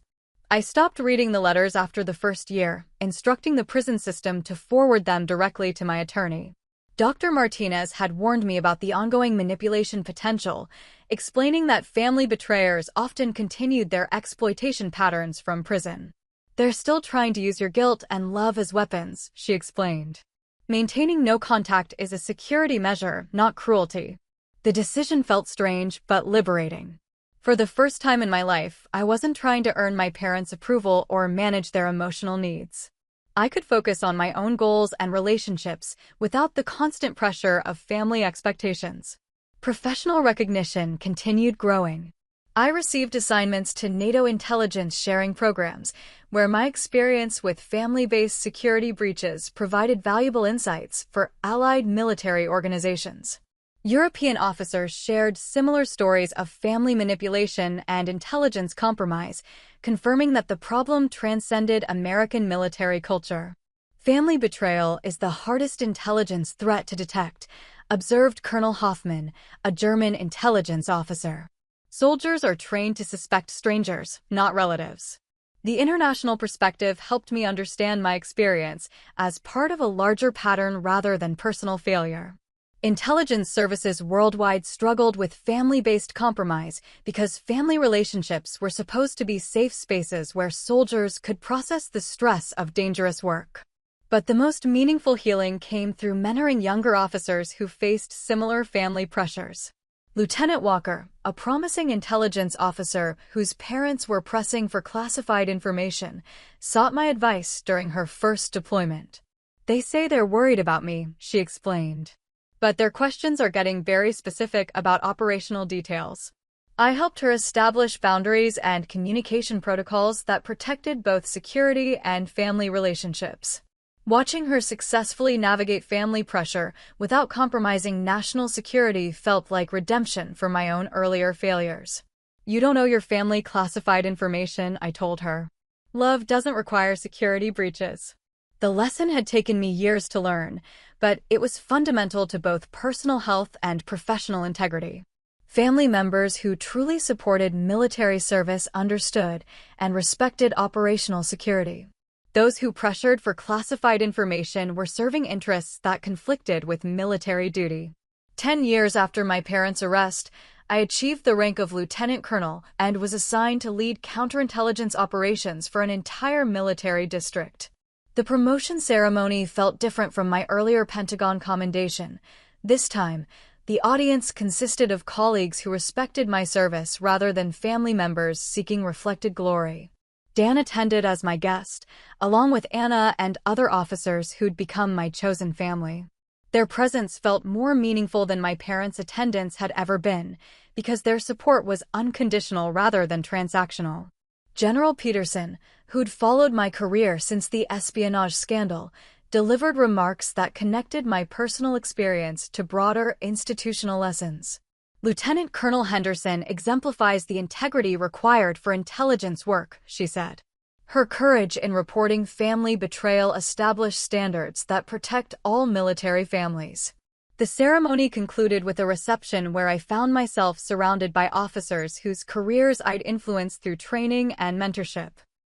I stopped reading the letters after the first year, instructing the prison system to forward them directly to my attorney. Dr. Martinez had warned me about the ongoing manipulation potential, explaining that family betrayers often continued their exploitation patterns from prison. "They're still trying to use your guilt and love as weapons," she explained. "Maintaining no contact is a security measure, not cruelty." The decision felt strange but liberating. For the first time in my life, I wasn't trying to earn my parents' approval or manage their emotional needs. I could focus on my own goals and relationships without the constant pressure of family expectations. Professional recognition continued growing. I received assignments to NATO intelligence sharing programs, where my experience with family-based security breaches provided valuable insights for allied military organizations. European officers shared similar stories of family manipulation and intelligence compromise, confirming that the problem transcended American military culture. "Family betrayal is the hardest intelligence threat to detect," observed Colonel Hoffman, a German intelligence officer. "Soldiers are trained to suspect strangers, not relatives." The international perspective helped me understand my experience as part of a larger pattern rather than personal failure. Intelligence services worldwide struggled with family-based compromise because family relationships were supposed to be safe spaces where soldiers could process the stress of dangerous work. But the most meaningful healing came through mentoring younger officers who faced similar family pressures. Lieutenant Walker, a promising intelligence officer whose parents were pressing for classified information, sought my advice during her first deployment. "They say they're worried about me," she explained. "But their questions are getting very specific about operational details." I helped her establish boundaries and communication protocols that protected both security and family relationships. Watching her successfully navigate family pressure without compromising national security felt like redemption for my own earlier failures. "You don't owe your family classified information," I told her. "Love doesn't require security breaches." The lesson had taken me years to learn, but it was fundamental to both personal health and professional integrity. Family members who truly supported military service understood and respected operational security. Those who pressured for classified information were serving interests that conflicted with military duty. 10 years after my parents' arrest, I achieved the rank of lieutenant colonel and was assigned to lead counterintelligence operations for an entire military district. The promotion ceremony felt different from my earlier Pentagon commendation. This time, the audience consisted of colleagues who respected my service rather than family members seeking reflected glory. Dan attended as my guest, along with Anna and other officers who'd become my chosen family. Their presence felt more meaningful than my parents' attendance had ever been, because their support was unconditional rather than transactional. General Peterson, who'd followed my career since the espionage scandal, delivered remarks that connected my personal experience to broader institutional lessons. Lieutenant Colonel Henderson exemplifies the integrity required for intelligence work, she said. Her courage in reporting family betrayal established standards that protect all military families. The ceremony concluded with a reception where I found myself surrounded by officers whose careers I'd influenced through training and mentorship.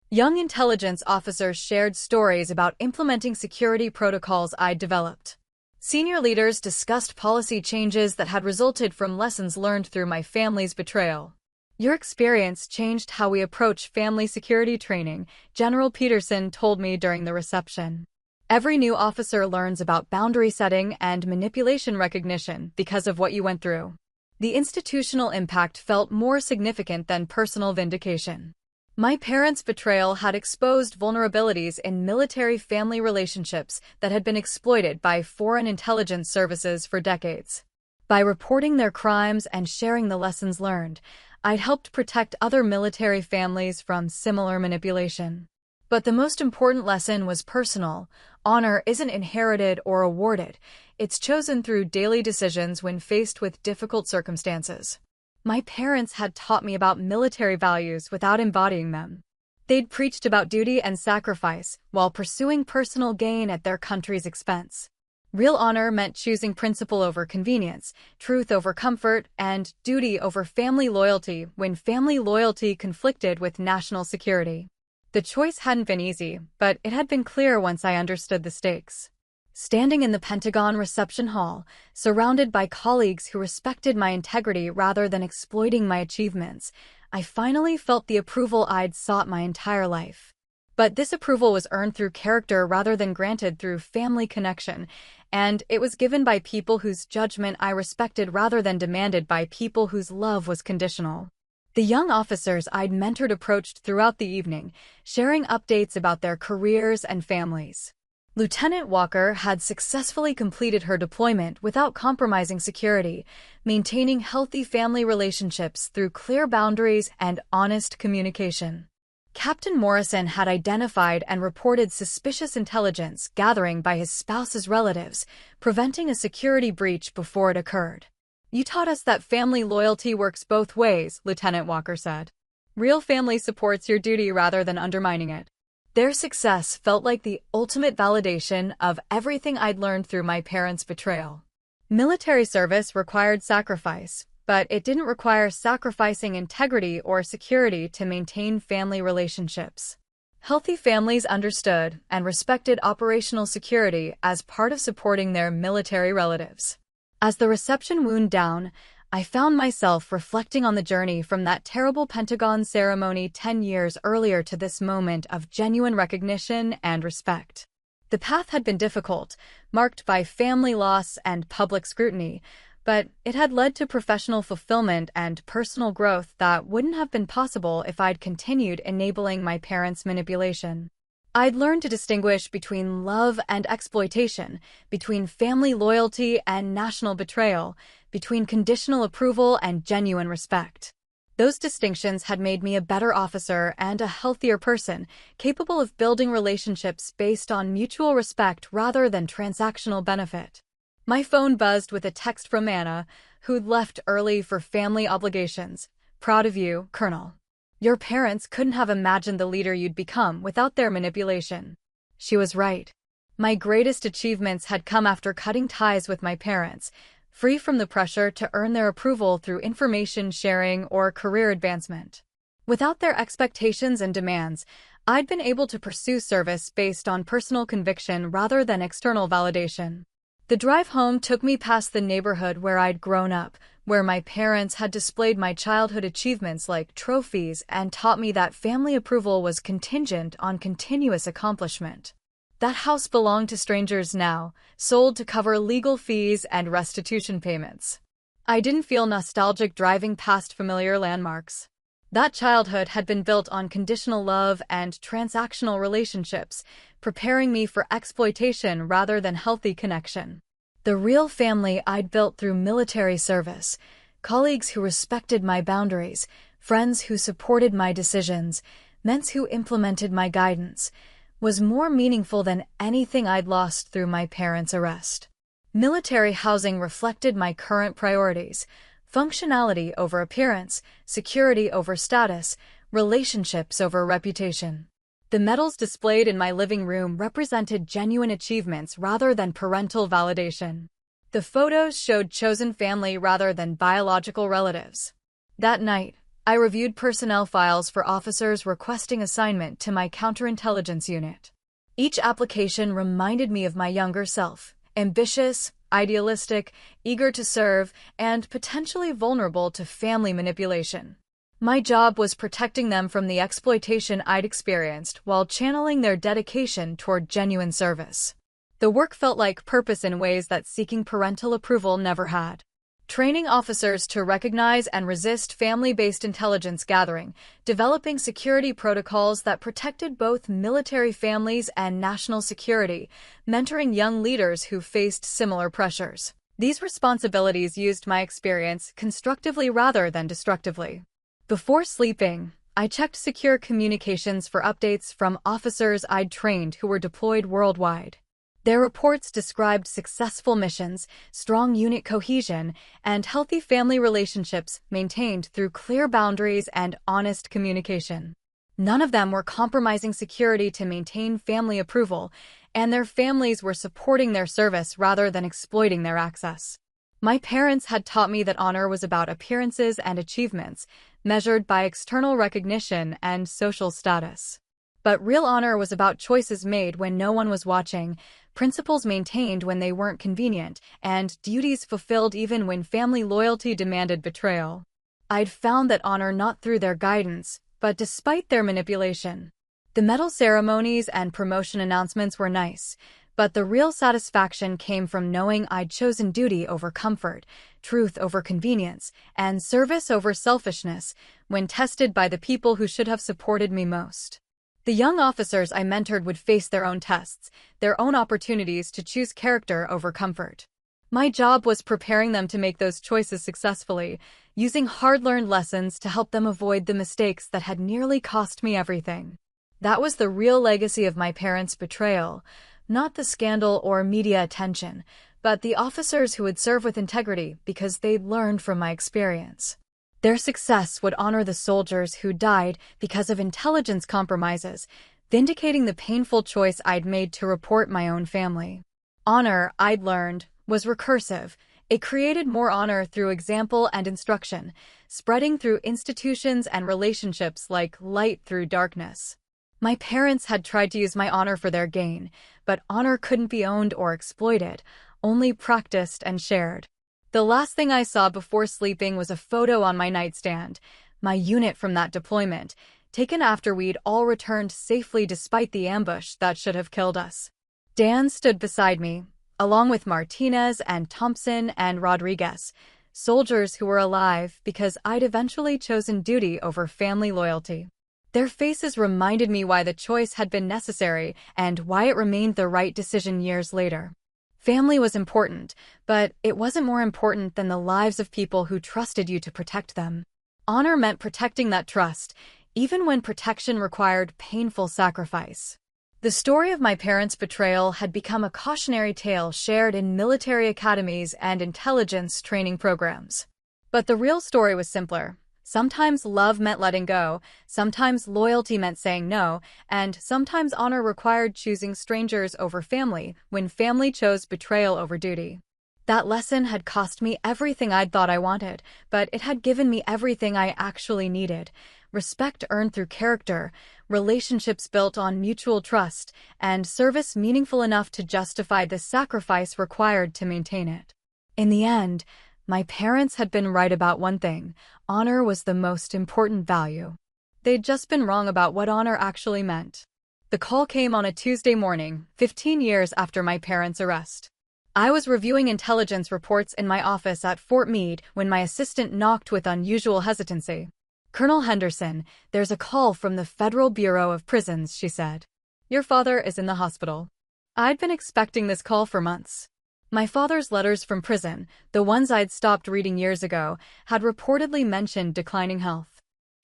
Young intelligence officers shared stories about implementing security protocols I'd developed. Senior leaders discussed policy changes that had resulted from lessons learned through my family's betrayal. Your experience changed how we approach family security training, General Peterson told me during the reception. Every new officer learns about boundary setting and manipulation recognition because of what you went through. The institutional impact felt more significant than personal vindication. My parents' betrayal had exposed vulnerabilities in military-family relationships that had been exploited by foreign intelligence services for decades. By reporting their crimes and sharing the lessons learned, I'd helped protect other military families from similar manipulation. But the most important lesson was personal. Honor isn't inherited or awarded. It's chosen through daily decisions when faced with difficult circumstances. My parents had taught me about military values without embodying them. They'd preached about duty and sacrifice while pursuing personal gain at their country's expense. Real honor meant choosing principle over convenience, truth over comfort, and duty over family loyalty when family loyalty conflicted with national security. The choice hadn't been easy, but it had been clear once I understood the stakes. Standing in the Pentagon reception hall, surrounded by colleagues who respected my integrity rather than exploiting my achievements, I finally felt the approval I'd sought my entire life. But this approval was earned through character rather than granted through family connection, and it was given by people whose judgment I respected rather than demanded by people whose love was conditional. The young officers I'd mentored approached throughout the evening, sharing updates about their careers and families. Lieutenant Walker had successfully completed her deployment without compromising security, maintaining healthy family relationships through clear boundaries and honest communication. Captain Morrison had identified and reported suspicious intelligence gathering by his spouse's relatives, preventing a security breach before it occurred. "You taught us that family loyalty works both ways," Lieutenant Walker said. "Real family supports your duty rather than undermining it." Their success felt like the ultimate validation of everything I'd learned through my parents' betrayal. Military service required sacrifice, but it didn't require sacrificing integrity or security to maintain family relationships. Healthy families understood and respected operational security as part of supporting their military relatives. As the reception wound down, I found myself reflecting on the journey from that terrible Pentagon ceremony 10 years earlier to this moment of genuine recognition and respect. The path had been difficult, marked by family loss and public scrutiny, but it had led to professional fulfillment and personal growth that wouldn't have been possible if I'd continued enabling my parents' manipulation. I'd learned to distinguish between love and exploitation, between family loyalty and national betrayal, between conditional approval and genuine respect. Those distinctions had made me a better officer and a healthier person, capable of building relationships based on mutual respect rather than transactional benefit. My phone buzzed with a text from Anna, who'd left early for family obligations. "Proud of you, Colonel. Your parents couldn't have imagined the leader you'd become without their manipulation." She was right. My greatest achievements had come after cutting ties with my parents, free from the pressure to earn their approval through information sharing or career advancement. Without their expectations and demands, I'd been able to pursue service based on personal conviction rather than external validation. The drive home took me past the neighborhood where I'd grown up, where my parents had displayed my childhood achievements like trophies and taught me that family approval was contingent on continuous accomplishment. That house belonged to strangers now, sold to cover legal fees and restitution payments. I didn't feel nostalgic driving past familiar landmarks. That childhood had been built on conditional love and transactional relationships, preparing me for exploitation rather than healthy connection. The real family I'd built through military service, colleagues who respected my boundaries, friends who supported my decisions, mentors who implemented my guidance, was more meaningful than anything I'd lost through my parents' arrest. Military housing reflected my current priorities: functionality over appearance, security over status, relationships over reputation. The medals displayed in my living room represented genuine achievements rather than parental validation. The photos showed chosen family rather than biological relatives. That night, I reviewed personnel files for officers requesting assignment to my counterintelligence unit. Each application reminded me of my younger self: ambitious, idealistic, eager to serve, and potentially vulnerable to family manipulation. My job was protecting them from the exploitation I'd experienced while channeling their dedication toward genuine service. The work felt like purpose in ways that seeking parental approval never had. Training officers to recognize and resist family-based intelligence gathering, developing security protocols that protected both military families and national security, mentoring young leaders who faced similar pressures. These responsibilities used my experience constructively rather than destructively. Before sleeping, I checked secure communications for updates from officers I'd trained who were deployed worldwide. Their reports described successful missions, strong unit cohesion, and healthy family relationships maintained through clear boundaries and honest communication. None of them were compromising security to maintain family approval, and their families were supporting their service rather than exploiting their access. My parents had taught me that honor was about appearances and achievements, measured by external recognition and social status. But real honor was about choices made when no one was watching, principles maintained when they weren't convenient, and duties fulfilled even when family loyalty demanded betrayal. I'd found that honor not through their guidance, but despite their manipulation. The medal ceremonies and promotion announcements were nice, but the real satisfaction came from knowing I'd chosen duty over comfort, truth over convenience, and service over selfishness when tested by the people who should have supported me most. The young officers I mentored would face their own tests, their own opportunities to choose character over comfort. My job was preparing them to make those choices successfully, using hard-learned lessons to help them avoid the mistakes that had nearly cost me everything. That was the real legacy of my parents' betrayal, not the scandal or media attention, but the officers who would serve with integrity because they'd learned from my experience. Their success would honor the soldiers who died because of intelligence compromises, vindicating the painful choice I'd made to report my own family. Honor, I'd learned, was recursive. It created more honor through example and instruction, spreading through institutions and relationships like light through darkness. My parents had tried to use my honor for their gain, but honor couldn't be owned or exploited, only practiced and shared. The last thing I saw before sleeping was a photo on my nightstand, my unit from that deployment, taken after we'd all returned safely despite the ambush that should have killed us. Dan stood beside me, along with Martinez and Thompson and Rodriguez, soldiers who were alive because I'd eventually chosen duty over family loyalty. Their faces reminded me why the choice had been necessary and why it remained the right decision years later. Family was important, but it wasn't more important than the lives of people who trusted you to protect them. Honor meant protecting that trust, even when protection required painful sacrifice. The story of my parents' betrayal had become a cautionary tale shared in military academies and intelligence training programs. But the real story was simpler. Sometimes love meant letting go, sometimes loyalty meant saying no, and sometimes honor required choosing strangers over family when family chose betrayal over duty. That lesson had cost me everything I'd thought I wanted, but it had given me everything I actually needed: respect earned through character, relationships built on mutual trust, and service meaningful enough to justify the sacrifice required to maintain it. In the end, my parents had been right about one thing: honor was the most important value. They'd just been wrong about what honor actually meant. The call came on a Tuesday morning, 15 years after my parents' arrest. I was reviewing intelligence reports in my office at Fort Meade when my assistant knocked with unusual hesitancy. "Colonel Henderson, there's a call from the Federal Bureau of Prisons," she said. "Your father is in the hospital." I'd been expecting this call for months. My father's letters from prison, the ones I'd stopped reading years ago, had reportedly mentioned declining health.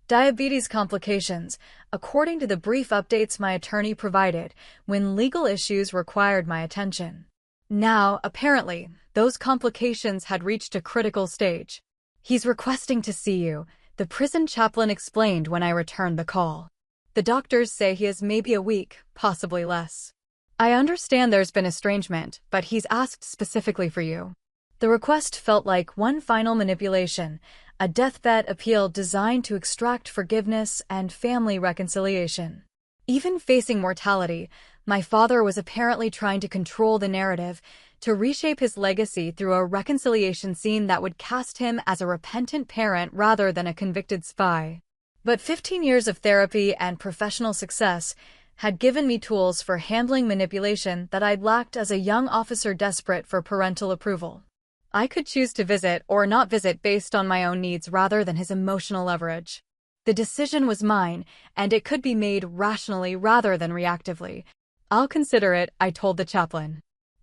Diabetes complications, according to the brief updates my attorney provided when legal issues required my attention. Now, apparently, those complications had reached a critical stage. "He's requesting to see you," the prison chaplain explained when I returned the call. "The doctors say he has maybe a week, possibly less. I understand there's been estrangement, but he's asked specifically for you." The request felt like one final manipulation, a deathbed appeal designed to extract forgiveness and family reconciliation. Even facing mortality, my father was apparently trying to control the narrative, to reshape his legacy through a reconciliation scene that would cast him as a repentant parent rather than a convicted spy. But 15 years of therapy and professional success had given me tools for handling manipulation that I'd lacked as a young officer desperate for parental approval. I could choose to visit or not visit based on my own needs rather than his emotional leverage. The decision was mine, and it could be made rationally rather than reactively. "I'll consider it," I told the chaplain.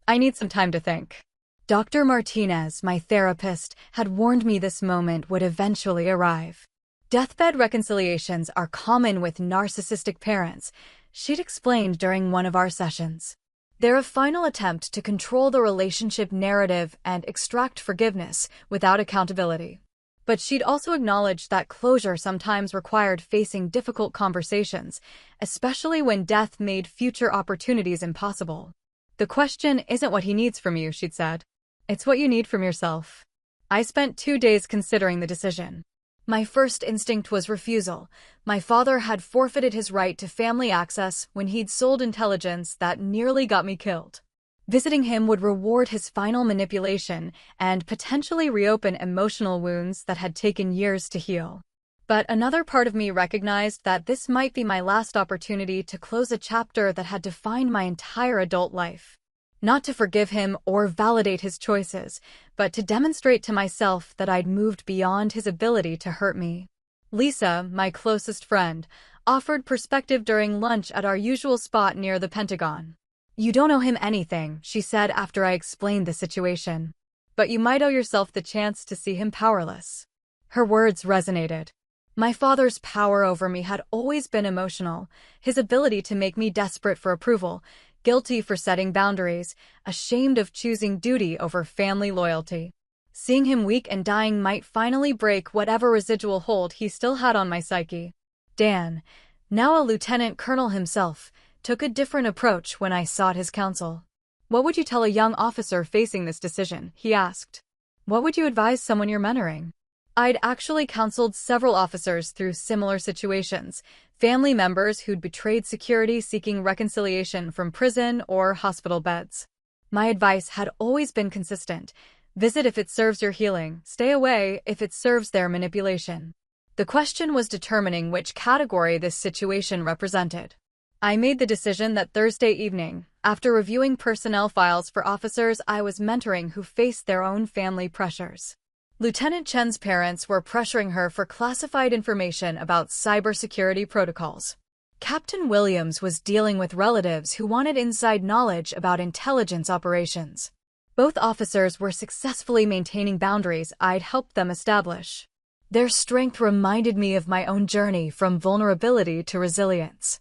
"I need some time to think." Dr. Martinez, my therapist, had warned me this moment would eventually arrive. Deathbed reconciliations are common with narcissistic parents, she'd explained during one of our sessions. They're a final attempt to control the relationship narrative and extract forgiveness without accountability. But she'd also acknowledged that closure sometimes required facing difficult conversations, especially when death made future opportunities impossible. "The question isn't what he needs from you," she'd said. "It's what you need from yourself." I spent 2 days considering the decision. My first instinct was refusal. My father had forfeited his right to family access when he'd sold intelligence that nearly got me killed. Visiting him would reward his final manipulation and potentially reopen emotional wounds that had taken years to heal. But another part of me recognized that this might be my last opportunity to close a chapter that had defined my entire adult life. Not to forgive him or validate his choices, but to demonstrate to myself that I'd moved beyond his ability to hurt me. Lisa, my closest friend, offered perspective during lunch at our usual spot near the Pentagon. "You don't owe him anything," she said after I explained the situation. "But you might owe yourself the chance to see him powerless." Her words resonated. My father's power over me had always been emotional, his ability to make me desperate for approval, guilty for setting boundaries, ashamed of choosing duty over family loyalty. Seeing him weak and dying might finally break whatever residual hold he still had on my psyche. Dan, now a lieutenant colonel himself, took a different approach when I sought his counsel. "What would you tell a young officer facing this decision?" he asked. "What would you advise someone you're mentoring?" I'd actually counseled several officers through similar situations, family members who'd betrayed security seeking reconciliation from prison or hospital beds. My advice had always been consistent. Visit if it serves your healing, stay away if it serves their manipulation. The question was determining which category this situation represented. I made the decision that Thursday evening, after reviewing personnel files for officers I was mentoring who faced their own family pressures. Lieutenant Chen's parents were pressuring her for classified information about cybersecurity protocols. Captain Williams was dealing with relatives who wanted inside knowledge about intelligence operations. Both officers were successfully maintaining boundaries I'd helped them establish. Their strength reminded me of my own journey from vulnerability to resilience.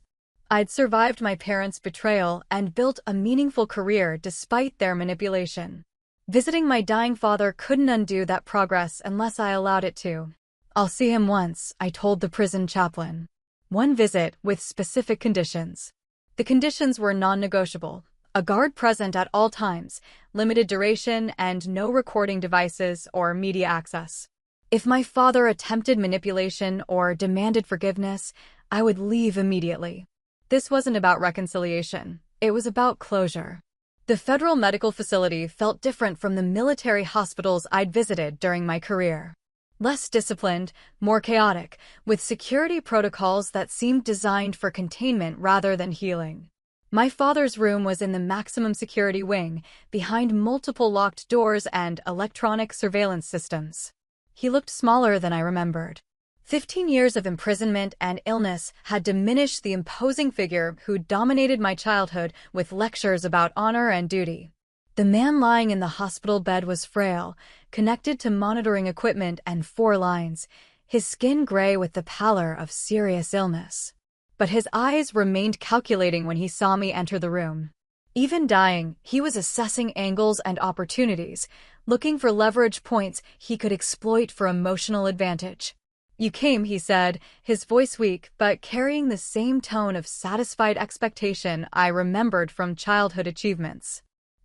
I'd survived my parents' betrayal and built a meaningful career despite their manipulation. Visiting my dying father couldn't undo that progress unless I allowed it to. "I'll see him once," I told the prison chaplain. One visit with specific conditions. The conditions were non-negotiable. A guard present at all times, limited duration, and no recording devices or media access. If my father attempted manipulation or demanded forgiveness, I would leave immediately. This wasn't about reconciliation. It was about closure. The federal medical facility felt different from the military hospitals I'd visited during my career. Less disciplined, more chaotic, with security protocols that seemed designed for containment rather than healing. My father's room was in the maximum security wing, behind multiple locked doors and electronic surveillance systems. He looked smaller than I remembered. 15 years of imprisonment and illness had diminished the imposing figure who dominated my childhood with lectures about honor and duty. The man lying in the hospital bed was frail, connected to monitoring equipment and 4 lines, his skin gray with the pallor of serious illness. But his eyes remained calculating when he saw me enter the room. Even dying, he was assessing angles and opportunities, looking for leverage points he could exploit for emotional advantage. "You came," he said, his voice weak but carrying the same tone of satisfied expectation I remembered from childhood achievements.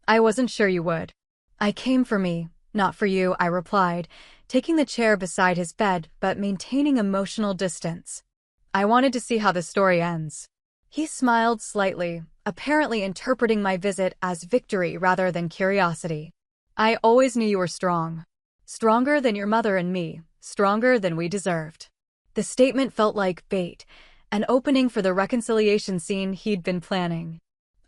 "I wasn't sure you would." "I came for me, not for you," I replied, taking the chair beside his bed but maintaining emotional distance. "I wanted to see how the story ends." He smiled slightly, apparently interpreting my visit as victory rather than curiosity. "I always knew you were strong. Stronger than your mother and me, stronger than we deserved." The statement felt like bait, an opening for the reconciliation scene he'd been planning.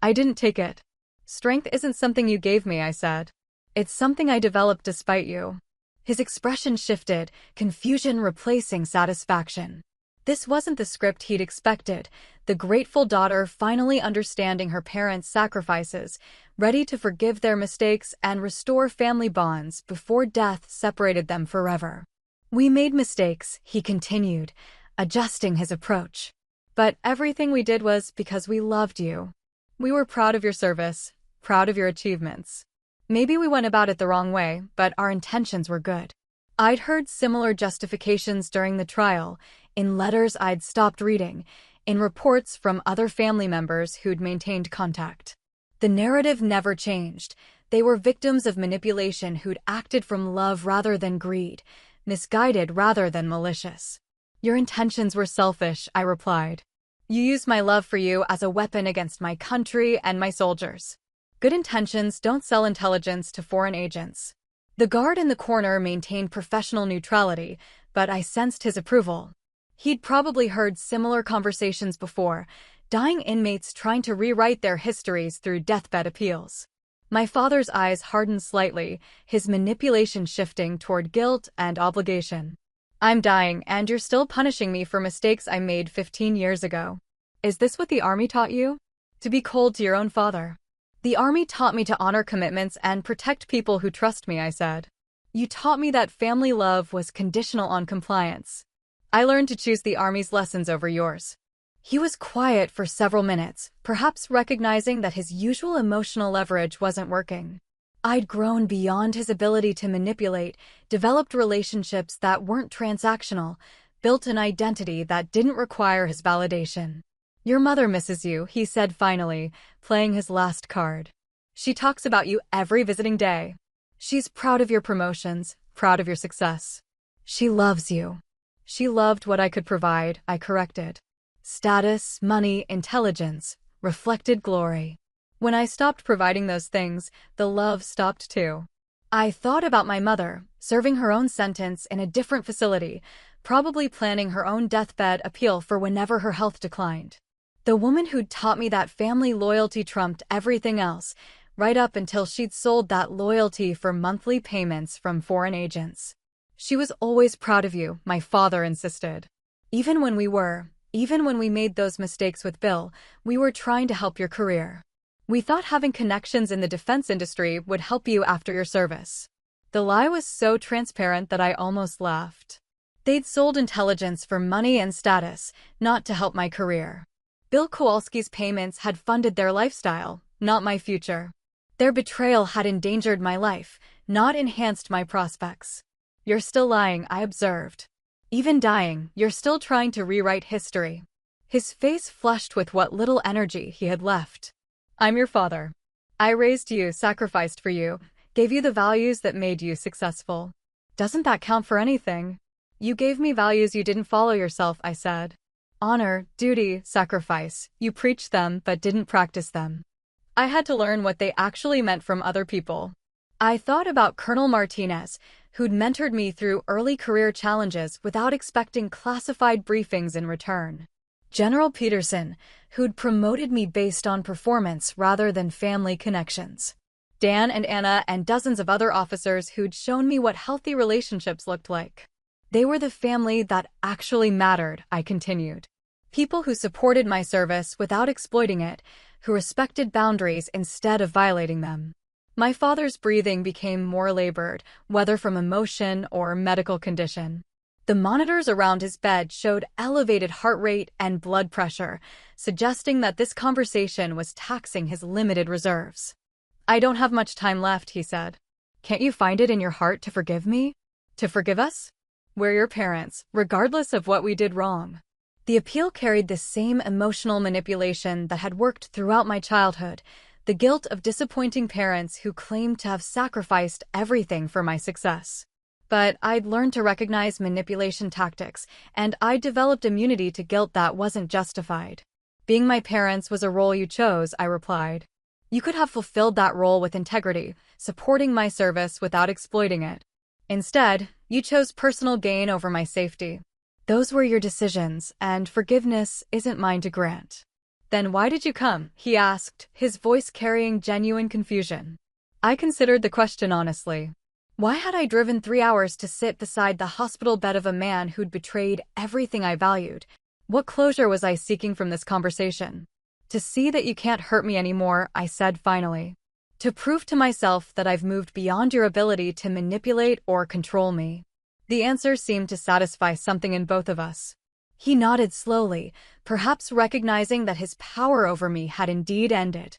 I didn't take it. "Strength isn't something you gave me," I said. "It's something I developed despite you." His expression shifted, confusion replacing satisfaction. This wasn't the script he'd expected, the grateful daughter finally understanding her parents' sacrifices, ready to forgive their mistakes and restore family bonds before death separated them forever. "We made mistakes," he continued, adjusting his approach. "But everything we did was because we loved you. We were proud of your service, proud of your achievements. Maybe we went about it the wrong way, but our intentions were good." I'd heard similar justifications during the trial, in letters I'd stopped reading, in reports from other family members who'd maintained contact. The narrative never changed. They were victims of manipulation who'd acted from love rather than greed, misguided rather than malicious. "Your intentions were selfish," I replied. "You used my love for you as a weapon against my country and my soldiers. Good intentions don't sell intelligence to foreign agents." The guard in the corner maintained professional neutrality, but I sensed his approval. He'd probably heard similar conversations before, dying inmates trying to rewrite their histories through deathbed appeals. My father's eyes hardened slightly, his manipulation shifting toward guilt and obligation. "I'm dying, and you're still punishing me for mistakes I made 15 years ago. Is this what the Army taught you? To be cold to your own father?" "The Army taught me to honor commitments and protect people who trust me," I said. "You taught me that family love was conditional on compliance. I learned to choose the Army's lessons over yours." He was quiet for several minutes, perhaps recognizing that his usual emotional leverage wasn't working. I'd grown beyond his ability to manipulate, developed relationships that weren't transactional, built an identity that didn't require his validation. "Your mother misses you," he said finally, playing his last card. "She talks about you every visiting day. She's proud of your promotions, proud of your success. She loves you." "She loved what I could provide," I corrected. "Status, money, intelligence, reflected glory. When I stopped providing those things, the love stopped too." I thought about my mother, serving her own sentence in a different facility, probably planning her own deathbed appeal for whenever her health declined. The woman who'd taught me that family loyalty trumped everything else, right up until she'd sold that loyalty for monthly payments from foreign agents. "She was always proud of you," my father insisted. Even when we made those mistakes with Bill, we were trying to help your career. We thought having connections in the defense industry would help you after your service." The lie was so transparent that I almost laughed. They'd sold intelligence for money and status, not to help my career. Bill Kowalski's payments had funded their lifestyle, not my future. Their betrayal had endangered my life, not enhanced my prospects. "You're still lying," I observed. "Even dying, you're still trying to rewrite history." His face flushed with what little energy he had left. "I'm your father. I raised you, sacrificed for you, gave you the values that made you successful. Doesn't that count for anything? You gave me values you didn't follow yourself," I said. "Honor, duty, sacrifice. You preached them but didn't practice them." I had to learn what they actually meant from other people. I thought about Colonel Martinez, who'd mentored me through early career challenges without expecting classified briefings in return. General Peterson, who'd promoted me based on performance rather than family connections. Dan and Anna and dozens of other officers who'd shown me what healthy relationships looked like. They were the family that actually mattered, I continued. People who supported my service without exploiting it, who respected boundaries instead of violating them. My father's breathing became more labored, whether from emotion or medical condition. The monitors around his bed showed elevated heart rate and blood pressure, suggesting that this conversation was taxing his limited reserves. "I don't have much time left," he said. "Can't you find it in your heart to forgive me? To forgive us? We're your parents, regardless of what we did wrong." The appeal carried the same emotional manipulation that had worked throughout my childhood, the guilt of disappointing parents who claimed to have sacrificed everything for my success. But I'd learned to recognize manipulation tactics, and I'd developed immunity to guilt that wasn't justified. "Being my parents was a role you chose," I replied. "You could have fulfilled that role with integrity, supporting my service without exploiting it. Instead, you chose personal gain over my safety. Those were your decisions, and forgiveness isn't mine to grant." "Then why did you come?" he asked, his voice carrying genuine confusion. I considered the question honestly. Why had I driven 3 hours to sit beside the hospital bed of a man who'd betrayed everything I valued? What closure was I seeking from this conversation? "To see that you can't hurt me anymore," I said finally. "To prove to myself that I've moved beyond your ability to manipulate or control me." The answer seemed to satisfy something in both of us. He nodded slowly, perhaps recognizing that his power over me had indeed ended.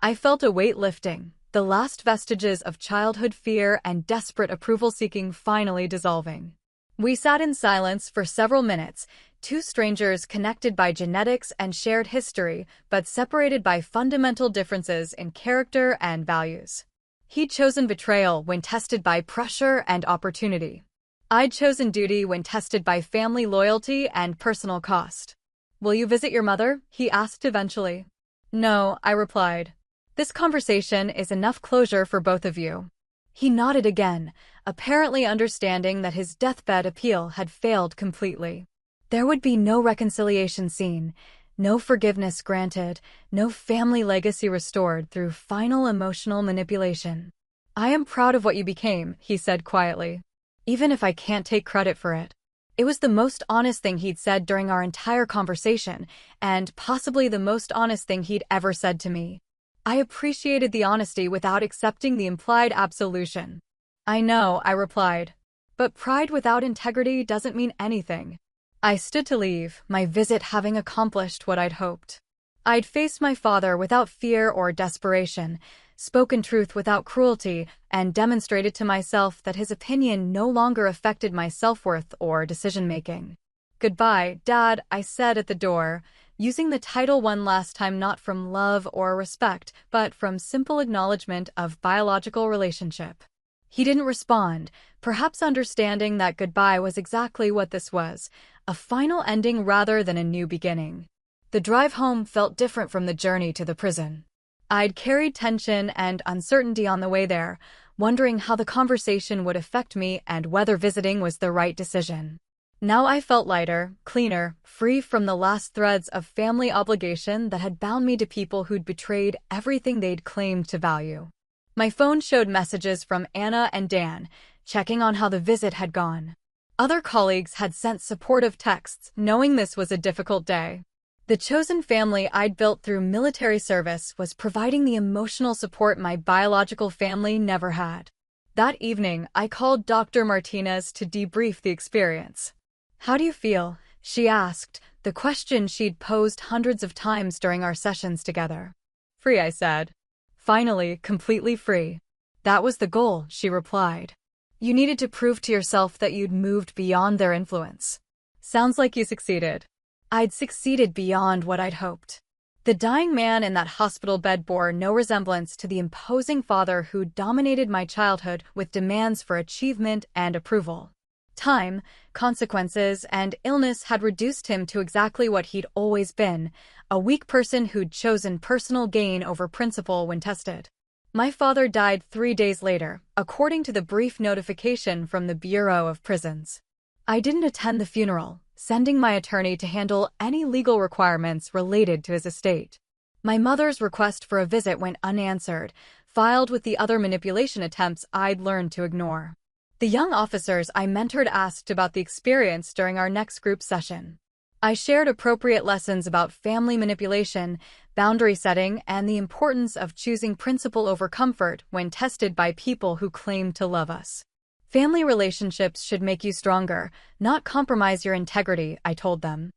I felt a weight lifting, the last vestiges of childhood fear and desperate approval-seeking finally dissolving. We sat in silence for several minutes, two strangers connected by genetics and shared history, but separated by fundamental differences in character and values. He'd chosen betrayal when tested by pressure and opportunity. I'd chosen duty when tested by family loyalty and personal cost. "Will you visit your mother?" he asked eventually. "No," I replied. "This conversation is enough closure for both of you." He nodded again, apparently understanding that his deathbed appeal had failed completely. There would be no reconciliation scene, no forgiveness granted, no family legacy restored through final emotional manipulation. "I am proud of what you became," he said quietly, "even if I can't take credit for it." It was the most honest thing he'd said during our entire conversation, and possibly the most honest thing he'd ever said to me. I appreciated the honesty without accepting the implied absolution. "I know," I replied, "but pride without integrity doesn't mean anything." I stood to leave, my visit having accomplished what I'd hoped. I'd faced my father without fear or desperation, spoken truth without cruelty, and demonstrated to myself that his opinion no longer affected my self-worth or decision-making. "Goodbye, Dad," I said at the door, using the title one last time not from love or respect, but from simple acknowledgement of biological relationship. He didn't respond, perhaps understanding that goodbye was exactly what this was, a final ending rather than a new beginning. The drive home felt different from the journey to the prison. I'd carried tension and uncertainty on the way there, wondering how the conversation would affect me and whether visiting was the right decision. Now I felt lighter, cleaner, free from the last threads of family obligation that had bound me to people who'd betrayed everything they'd claimed to value. My phone showed messages from Anna and Dan, checking on how the visit had gone. Other colleagues had sent supportive texts, knowing this was a difficult day. The chosen family I'd built through military service was providing the emotional support my biological family never had. That evening, I called Dr. Martinez to debrief the experience. "How do you feel?" she asked, the question she'd posed hundreds of times during our sessions together. "Free," I said. "Finally, completely free." "That was the goal," she replied. "You needed to prove to yourself that you'd moved beyond their influence." "Sounds like you succeeded." I'd succeeded beyond what I'd hoped. The dying man in that hospital bed bore no resemblance to the imposing father who dominated my childhood with demands for achievement and approval. Time, consequences, and illness had reduced him to exactly what he'd always been, a weak person who'd chosen personal gain over principle when tested. My father died 3 days later, according to the brief notification from the Bureau of Prisons. I didn't attend the funeral, sending my attorney to handle any legal requirements related to his estate. My mother's request for a visit went unanswered, filed with the other manipulation attempts I'd learned to ignore. The young officers I mentored asked about the experience during our next group session. I shared appropriate lessons about family manipulation, boundary setting, and the importance of choosing principle over comfort when tested by people who claim to love us. Family relationships should make you stronger, not compromise your integrity, I told them.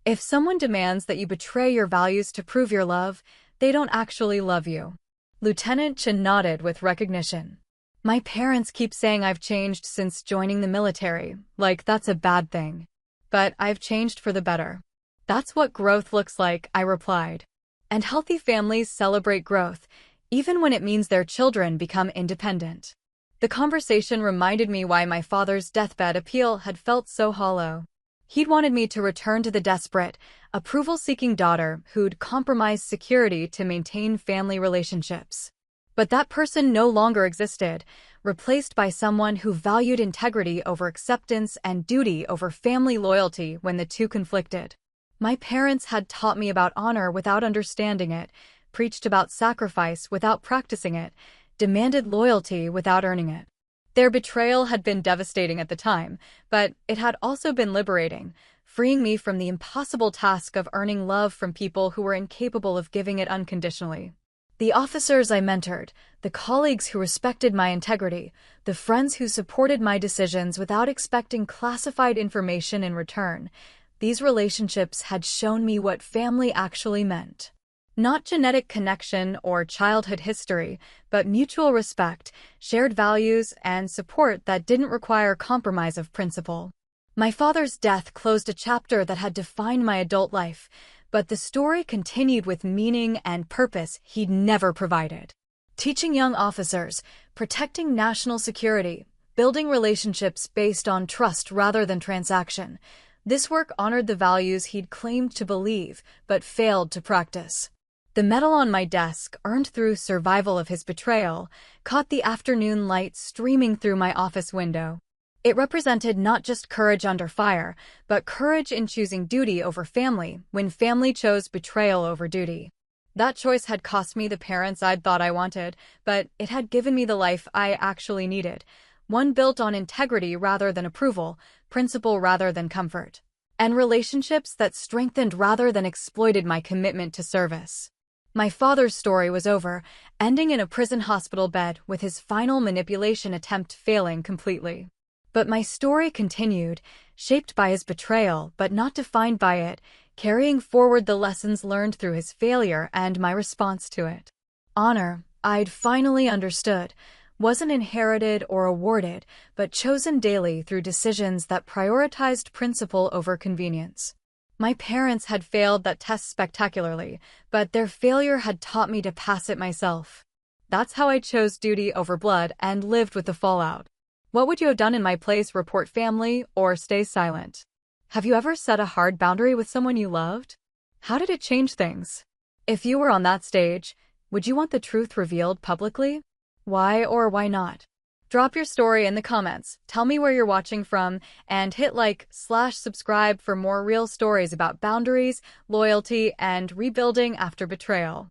If someone demands that you betray your values to prove your love, they don't actually love you. Lieutenant Chen nodded with recognition. My parents keep saying I've changed since joining the military, like that's a bad thing. But I've changed for the better. That's what growth looks like, I replied. And healthy families celebrate growth, even when it means their children become independent. The conversation reminded me why my father's deathbed appeal had felt so hollow. He'd wanted me to return to the desperate, approval-seeking daughter who'd compromised security to maintain family relationships. But that person no longer existed, replaced by someone who valued integrity over acceptance and duty over family loyalty when the two conflicted. My parents had taught me about honor without understanding it, preached about sacrifice without practicing it, demanded loyalty without earning it. Their betrayal had been devastating at the time, but it had also been liberating, freeing me from the impossible task of earning love from people who were incapable of giving it unconditionally. The officers I mentored, the colleagues who respected my integrity, the friends who supported my decisions without expecting classified information in return, these relationships had shown me what family actually meant. Not genetic connection or childhood history, but mutual respect, shared values, and support that didn't require compromise of principle. My father's death closed a chapter that had defined my adult life, but the story continued with meaning and purpose he'd never provided. Teaching young officers, protecting national security, building relationships based on trust rather than transaction. This work honored the values he'd claimed to believe, but failed to practice. The medal on my desk, earned through survival of his betrayal, caught the afternoon light streaming through my office window. It represented not just courage under fire, but courage in choosing duty over family when family chose betrayal over duty. That choice had cost me the parents I'd thought I wanted, but it had given me the life I actually needed, one built on integrity rather than approval, principle rather than comfort, and relationships that strengthened rather than exploited my commitment to service. My father's story was over, ending in a prison hospital bed with his final manipulation attempt failing completely. But my story continued, shaped by his betrayal but not defined by it, carrying forward the lessons learned through his failure and my response to it. Honor, I'd finally understood, wasn't inherited or awarded, but chosen daily through decisions that prioritized principle over convenience. My parents had failed that test spectacularly, but their failure had taught me to pass it myself. That's how I chose duty over blood and lived with the fallout. What would you have done in my place? Report family or stay silent? Have you ever set a hard boundary with someone you loved? How did it change things? If you were on that stage, would you want the truth revealed publicly? Why or why not? Drop your story in the comments, tell me where you're watching from, and hit like/subscribe for more real stories about boundaries, loyalty, and rebuilding after betrayal.